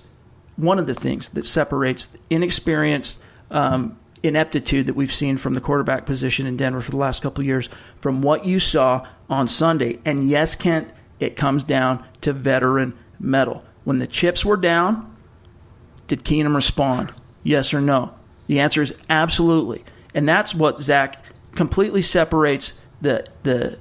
one of the things that separates inexperience, ineptitude that we've seen from the quarterback position in Denver for the last couple of years from what you saw on Sunday. And yes, Kent, it comes down to veteran mettle. When the chips were down, did Keenum respond? Yes or no? The answer is absolutely. And that's what, Zach, completely separates the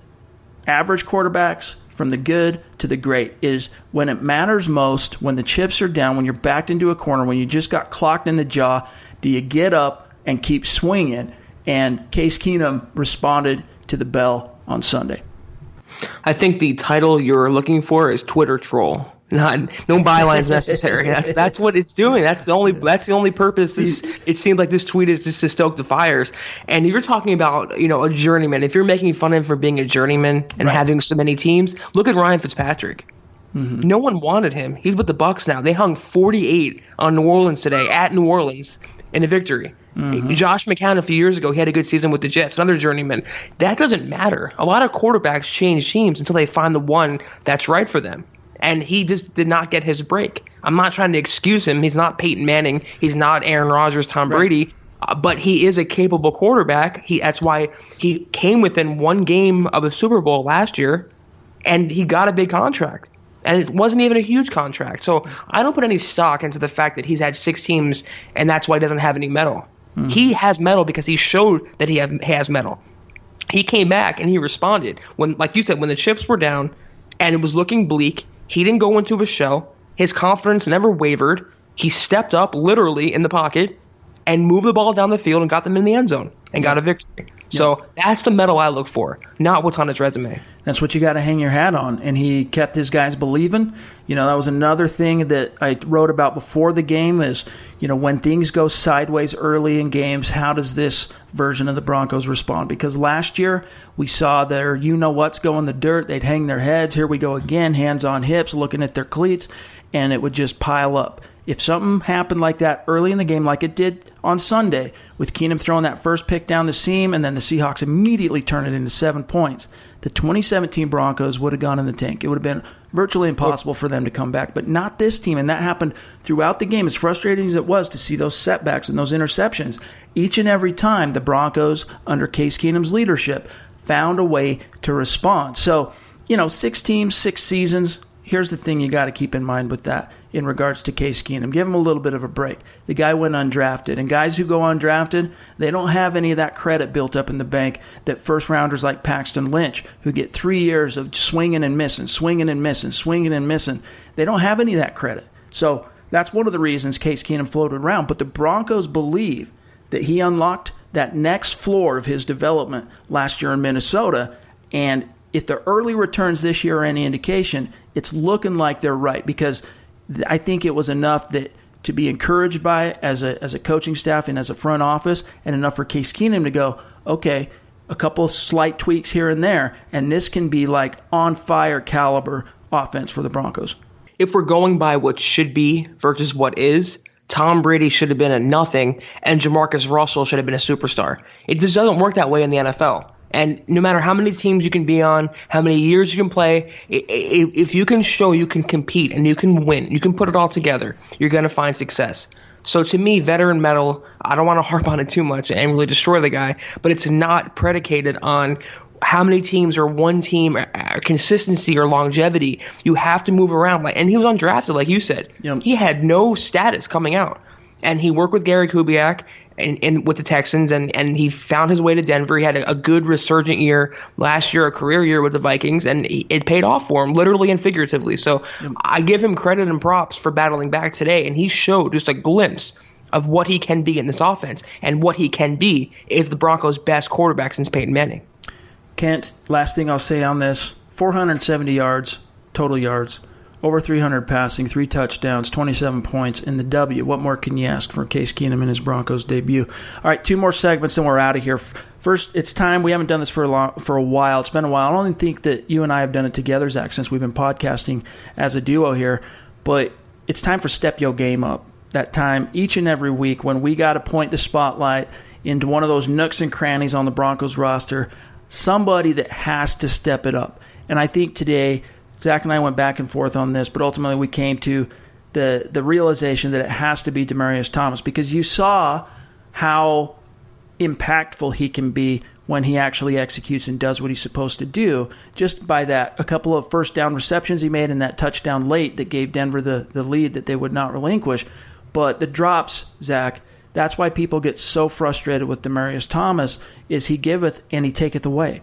average quarterbacks from the good to the great, is when it matters most, when the chips are down, when you're backed into a corner, when you just got clocked in the jaw, do you get up and keep swinging? And Case Keenum responded to the bell on Sunday. I think the title you're looking for is Twitter troll. No bylines necessary. That's what it's doing. That's the only purpose. It seems like this tweet is just to stoke the fires. And if you're talking about a journeyman, if you're making fun of him for being a journeyman and having so many teams, look at Ryan Fitzpatrick. Mm-hmm. No one wanted him. He's with the Bucs now. They hung 48 on New Orleans today at New Orleans in a victory. Mm-hmm. Josh McCown a few years ago, he had a good season with the Jets, another journeyman. That doesn't matter. A lot of quarterbacks change teams until they find the one that's right for them. And he just did not get his break. I'm not trying to excuse him. He's not Peyton Manning. He's not Aaron Rodgers, Tom Brady. But he is a capable quarterback. That's why he came within one game of a Super Bowl last year, and he got a big contract. And it wasn't even a huge contract. So I don't put any stock into the fact that he's had 6 teams, and that's why he doesn't have any metal. Mm-hmm. He has metal because he showed that he has metal. He came back, and he responded. When, like you said, when the chips were down and it was looking bleak, he didn't go into a shell. His confidence never wavered. He stepped up literally in the pocket and moved the ball down the field and got them in the end zone and got a victory. So that's the medal I look for, not what's on his resume. That's what you got to hang your hat on. And he kept his guys believing. That was another thing that I wrote about before the game is, when things go sideways early in games, how does this version of the Broncos respond? Because last year we saw their what's go in the dirt. They'd hang their heads. Here we go again, hands on hips, looking at their cleats, and it would just pile up. If something happened like that early in the game, like it did on Sunday, with Keenum throwing that first pick down the seam and then the Seahawks immediately turn it into 7 points, the 2017 Broncos would have gone in the tank. It would have been virtually impossible for them to come back, but not this team. And that happened throughout the game. As frustrating as it was to see those setbacks and those interceptions, each and every time the Broncos, under Case Keenum's leadership, found a way to respond. So, 6 teams, 6 seasons. here's the thing you got to keep in mind with that in regards to Case Keenum. Give him a little bit of a break. The guy went undrafted, and guys who go undrafted, they don't have any of that credit built up in the bank that first-rounders like Paxton Lynch, who get 3 years of swinging and missing, swinging and missing, swinging and missing. They don't have any of that credit. So that's one of the reasons Case Keenum floated around. But the Broncos believe that he unlocked that next floor of his development last year in Minnesota, and if the early returns this year are any indication, it's looking like they're right, because I think it was enough that to be encouraged by it as a coaching staff and as a front office, and enough for Case Keenum to go, okay, a couple of slight tweaks here and there, and this can be like on fire caliber offense for the Broncos. If we're going by what should be versus what is, Tom Brady should have been a nothing, and Jamarcus Russell should have been a superstar. It just doesn't work that way in the NFL. And no matter how many teams you can be on, how many years you can play, if you can show you can compete and you can win, you can put it all together, you're going to find success. So to me, veteran metal, I don't want to harp on it too much and really destroy the guy, but it's not predicated on how many teams or one team or consistency or longevity. You have to move around. And he was undrafted, like you said. Yep. He had no status coming out. And he worked with Gary Kubiak and with the Texans, and he found his way to Denver. He had a good resurgent year last year, a career year with the Vikings, and it paid off for him, literally and figuratively. So I give him credit and props for battling back today, and he showed just a glimpse of what he can be in this offense. And what he can be is the Broncos' best quarterback since Peyton Manning. Kent, last thing I'll say on this, 470 yards, total yards, over 300 passing, 3 touchdowns, 27 points in the W. What more can you ask for Case Keenum in his Broncos debut? All right, 2 more segments, and we're out of here. First, it's time. We haven't done this for a while. It's been a while. I don't even think that you and I have done it together, Zach, since we've been podcasting as a duo here. But it's time for Step Yo Game Up. That time each and every week when we got to point the spotlight into one of those nooks and crannies on the Broncos roster, somebody that has to step it up. And I think today, Zach and I went back and forth on this, but ultimately we came to the realization that it has to be Demaryius Thomas, because you saw how impactful he can be when he actually executes and does what he's supposed to do, just by that a couple of first down receptions he made and that touchdown late that gave Denver the lead that they would not relinquish. But the drops, Zach, that's why people get so frustrated with Demaryius Thomas, is he giveth and he taketh away.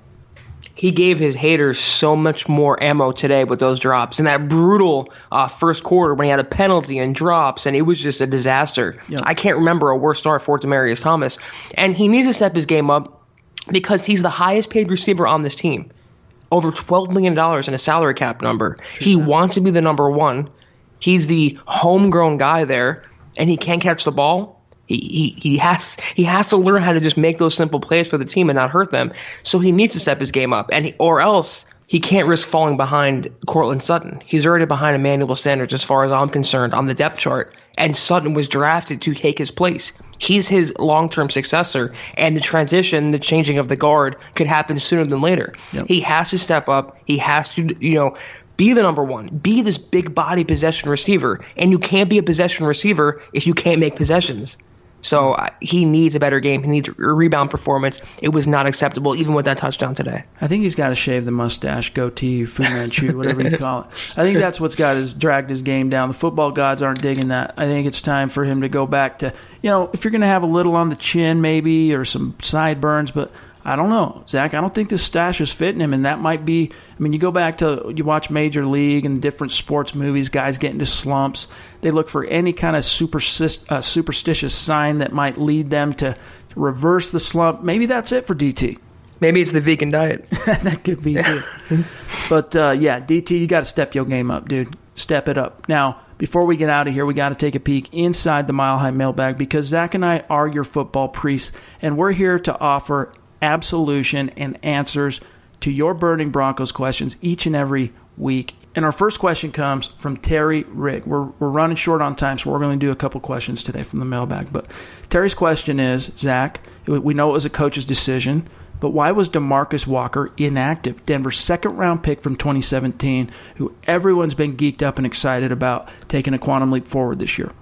He gave his haters so much more ammo today with those drops. And that brutal first quarter when he had a penalty and drops, and it was just a disaster. Yep. I can't remember a worse start for Demaryius Thomas. And he needs to step his game up because he's the highest paid receiver on this team. Over $12 million in a salary cap number. He wants to be the number one. He's the homegrown guy there, and he can't catch the ball. He has to learn how to just make those simple plays for the team and not hurt them. So he needs to step his game up, or else he can't risk falling behind Courtland Sutton. He's already behind Emmanuel Sanders as far as I'm concerned on the depth chart, and Sutton was drafted to take his place. He's his long-term successor, and the transition, the changing of the guard could happen sooner than later. Yep. He has to step up. He has to, be the number one. Be this big body possession receiver, and you can't be a possession receiver if you can't make possessions. So he needs a better game. He needs a rebound performance. It was not acceptable, even with that touchdown today. I think he's got to shave the mustache, goatee, Fu Manchu, whatever you call it. I think that's what's dragged his game down. The football gods aren't digging that. I think it's time for him to go back to, if you're going to have a little on the chin maybe or some sideburns, but I don't know, Zach. I don't think this stash is fitting him, and that might be. You watch Major League and different sports movies. Guys get into slumps. They look for any kind of superstitious sign that might lead them to reverse the slump. Maybe that's it for DT. Maybe it's the vegan diet. That could be it. But DT, you got to step your game up, dude. Step it up. Now, before we get out of here, we got to take a peek inside the Mile High mailbag, because Zach and I are your football priests, and we're here to offer absolution and answers to your burning Broncos questions each and every week. And our first question comes from Terry Rigg. We're running short on time, so we're going to do a couple questions today from the mailbag. But Terry's question is, Zach, we know it was a coach's decision, but why was DeMarcus Walker inactive? Denver's second-round pick from 2017, who everyone's been geeked up and excited about taking a quantum leap forward this year.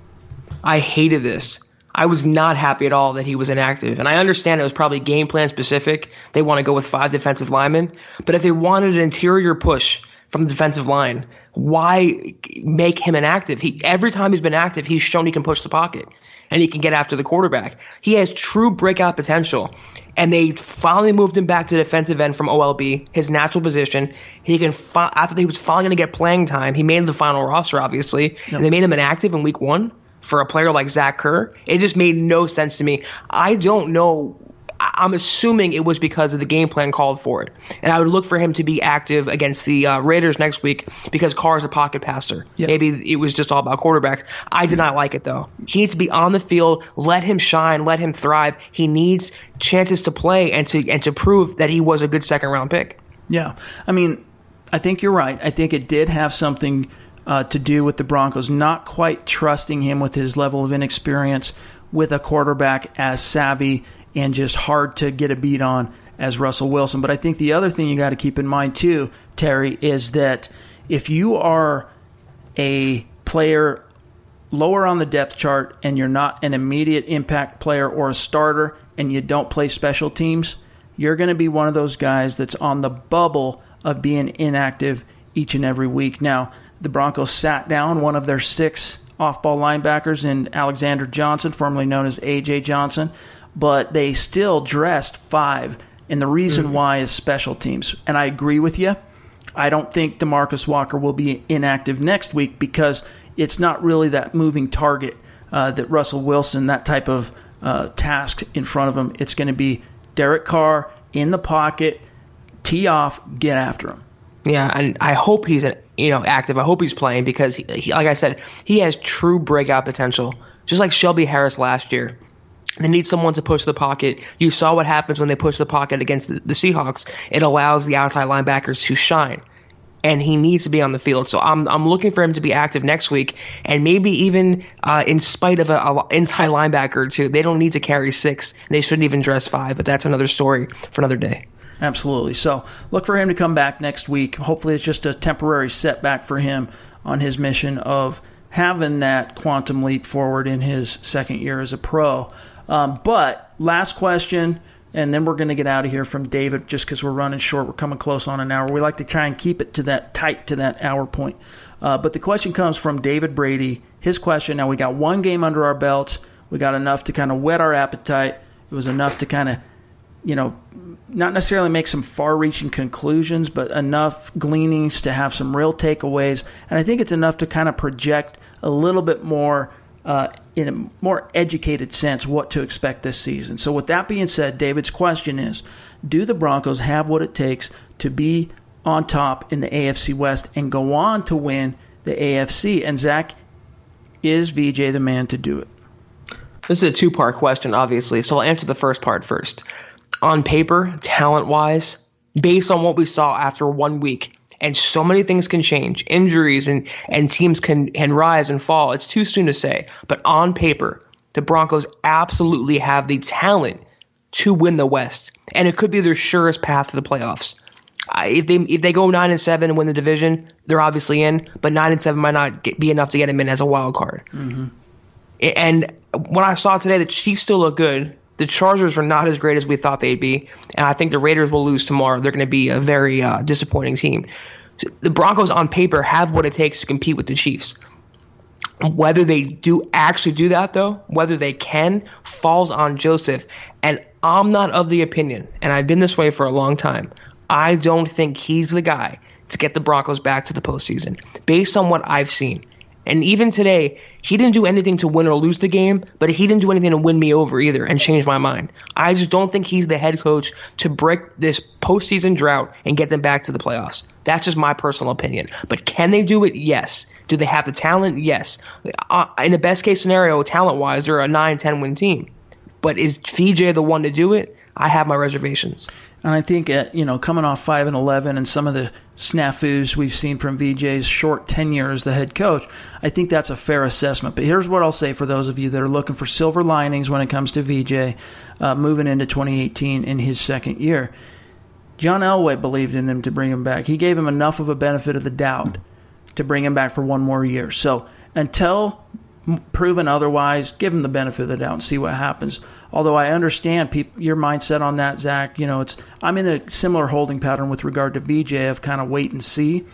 I hated this. I was not happy at all that he was inactive. And I understand it was probably game plan specific. They want to go with 5 defensive linemen. But if they wanted an interior push from the defensive line. Why make him inactive? Every time he's been active, he's shown he can push the pocket and he can get after the quarterback. He has true breakout potential. And they finally moved him back to defensive end from OLB, his natural position. He can after he was finally going to get playing time, he made the final roster, obviously. Yep. And they made him inactive in week 1 for a player like Zach Kerr. It just made no sense to me. I don't know. I'm assuming it was because of the game plan called for it. And I would look for him to be active against the Raiders next week because Carr is a pocket passer. Yep. Maybe it was just all about quarterbacks. I did not like it, though. He needs to be on the field. Let him shine. Let him thrive. He needs chances to play and to prove that he was a good second-round pick. Yeah. I mean, I think you're right. I think it did have something to do with the Broncos not quite trusting him with his level of inexperience with a quarterback as savvy and just hard to get a beat on as Russell Wilson. But I think the other thing you got to keep in mind too, Terry, is that if you are a player lower on the depth chart and you're not an immediate impact player or a starter and you don't play special teams, you're going to be one of those guys that's on the bubble of being inactive each and every week. Now, the Broncos sat down one of their 6 off-ball linebackers in Alexander Johnson, formerly known as A.J. Johnson, but they still dressed 5, and the reason why is special teams. And I agree with you. I don't think DeMarcus Walker will be inactive next week because it's not really that moving target that Russell Wilson, that type of task in front of him. It's going to be Derek Carr in the pocket, tee off, get after him. Yeah, and I hope he's active. I hope he's playing because, he, like I said, he has true breakout potential, just like Shelby Harris last year. They need someone to push the pocket. You saw what happens when they push the pocket against the Seahawks. It allows the outside linebackers to shine, and he needs to be on the field. So I'm looking for him to be active next week, and maybe even in spite of a inside linebacker or two. They don't need to carry 6. They shouldn't even dress 5, but that's another story for another day. Absolutely. So look for him to come back next week. Hopefully it's just a temporary setback for him on his mission of having that quantum leap forward in his second year as a pro. But last question, and then we're going to get out of here from David just because we're running short. We're coming close on an hour. We like to try and keep it to that hour point. But the question comes from David Brady. His question, now we got 1 game under our belts. We got enough to kind of whet our appetite. It was enough to kind of, not necessarily make some far-reaching conclusions, but enough gleanings to have some real takeaways. And I think it's enough to kind of project a little bit more in a more educated sense what to expect this season. So with that being said, David's question is, do the Broncos have what it takes to be on top in the AFC West and go on to win the AFC? And Zach, is VJ the man to do it? This is a 2-part question, obviously, so I'll answer the first part first. On paper, talent-wise, based on what we saw after 1 week, and so many things can change. Injuries and teams can rise and fall. It's too soon to say. But on paper, the Broncos absolutely have the talent to win the West. And it could be their surest path to the playoffs. If they go 9-7 and win the division, they're obviously in. But 9-7 might not be enough to get them in as a wild card. Mm-hmm. And when I saw today, the Chiefs still look good. The Chargers are not as great as we thought they'd be, and I think the Raiders will lose tomorrow. They're going to be a very disappointing team. So the Broncos on paper have what it takes to compete with the Chiefs. Whether they do actually do that, though, whether they can, falls on Joseph. And I'm not of the opinion, and I've been this way for a long time, I don't think he's the guy to get the Broncos back to the postseason, based on what I've seen. And even today, he didn't do anything to win or lose the game, but he didn't do anything to win me over either and change my mind. I just don't think he's the head coach to break this postseason drought and get them back to the playoffs. That's just my personal opinion. But can they do it? Yes. Do they have the talent? Yes. In the best case scenario, talent-wise, they're a 9-10 win team. But is VJ the one to do it? I have my reservations. And I think, coming off 5-11 and some of the snafus we've seen from VJ's short tenure as the head coach, I think that's a fair assessment. But here's what I'll say for those of you that are looking for silver linings when it comes to VJ moving into 2018 in his second year. John Elway believed in him to bring him back. He gave him enough of a benefit of the doubt to bring him back for 1 more year. So until proven otherwise, give him the benefit of the doubt and see what happens. Although I understand your mindset on that, Zach. I'm in a similar holding pattern with regard to VJ of kind of wait and see.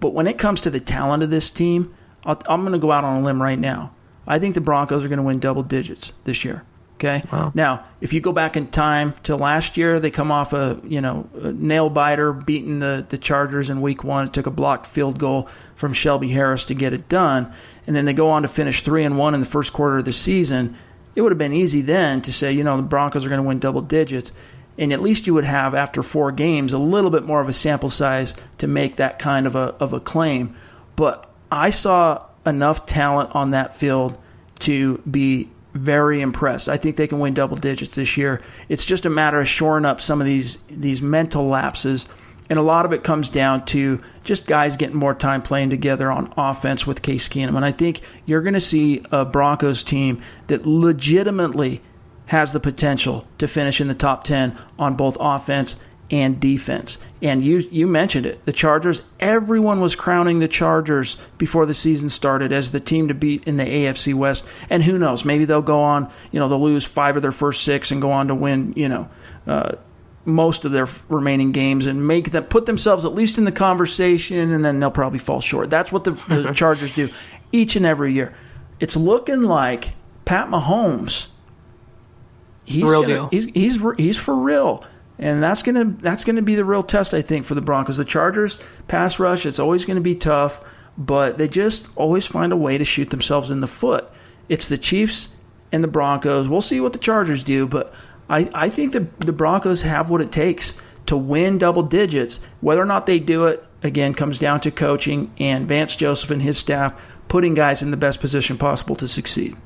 But when it comes to the talent of this team, I'm going to go out on a limb right now. I think the Broncos are going to win double digits this year. Okay. Wow. Now, if you go back in time to last year, they come off a nail biter, beating the Chargers in Week 1. It took a blocked field goal from Shelby Harris to get it done, and then they go on to finish 3-1 in the first quarter of the season. It would have been easy then to say, the Broncos are going to win double digits, and at least you would have after 4 games a little bit more of a sample size to make that kind of a claim. But I saw enough talent on that field to be very impressed. I think they can win double digits this year. It's just a matter of shoring up some of these mental lapses, and a lot of it comes down to just guys getting more time playing together on offense with Case Keenum. And I think you're going to see a Broncos team that legitimately has the potential to finish in the top 10 on both offense and defense. And you mentioned it. The Chargers, everyone was crowning the Chargers before the season started as the team to beat in the AFC West. And who knows, maybe they'll go on, they'll lose 5 of their first 6 and go on to win, most of their remaining games and put themselves at least in the conversation, and then they'll probably fall short. That's what the Chargers do each and every year. It's looking like Pat Mahomes, he's for real. And that's gonna be the real test, I think, for the Broncos. The Chargers pass rush, it's always going to be tough, but they just always find a way to shoot themselves in the foot. It's the Chiefs and the Broncos. We'll see what the Chargers do, but I think the Broncos have what it takes to win double digits. Whether or not they do it, again, comes down to coaching and Vance Joseph and his staff putting guys in the best position possible to succeed.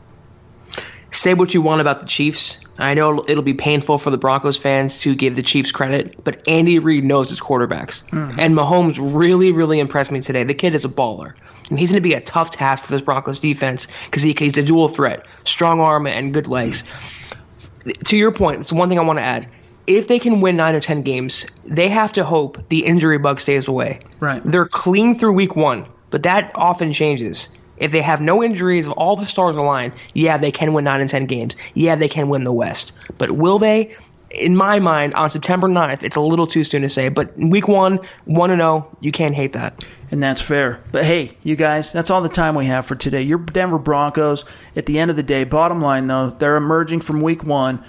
Say what you want about the Chiefs. I know it'll be painful for the Broncos fans to give the Chiefs credit, but Andy Reid knows his quarterbacks. And Mahomes really, really impressed me today. The kid is a baller. And he's going to be a tough task for this Broncos defense because he's a dual threat, strong arm and good legs. To your point, it's one thing I want to add. If they can win 9 or 10 games, they have to hope the injury bug stays away. Right. They're clean through Week 1, but that often changes. If they have no injuries, all the stars align, yeah, they can win 9 and 10 games. Yeah, they can win the West. But will they? In my mind, on September 9th, it's a little too soon to say. But in Week 1, 1-0, you can't hate that. And that's fair. But hey, you guys, that's all the time we have for today. Your Denver Broncos, at the end of the day, bottom line though, they're emerging from Week 1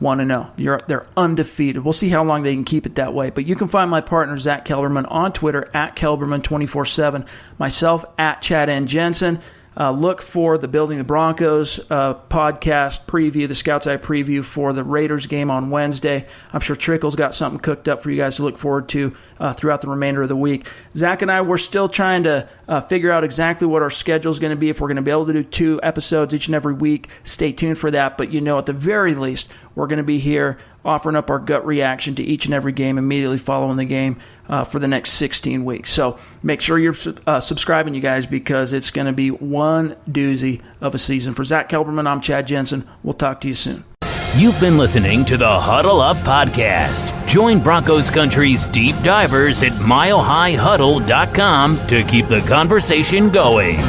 1-0. They're undefeated. We'll see how long they can keep it that way. But you can find my partner, Zack Kelberman, on Twitter, at Kelberman247. Myself, at Chad and Jensen. Look for the Building the Broncos podcast preview, the Scout's Eye preview for the Raiders game on Wednesday. I'm sure Trickle's got something cooked up for you guys to look forward to throughout the remainder of the week. Zach and I, we're still trying to figure out exactly what our schedule is going to be, if we're going to be able to do 2 episodes each and every week. Stay tuned for that. But at the very least, we're going to be here offering up our gut reaction to each and every game immediately following the game for the next 16 weeks. So make sure you're subscribing, you guys, because it's going to be one doozy of a season. For Zack Kelberman, I'm Chad Jensen. We'll talk to you soon. You've been listening to the Huddle Up Podcast. Join Broncos Country's deep divers at milehighhuddle.com to keep the conversation going.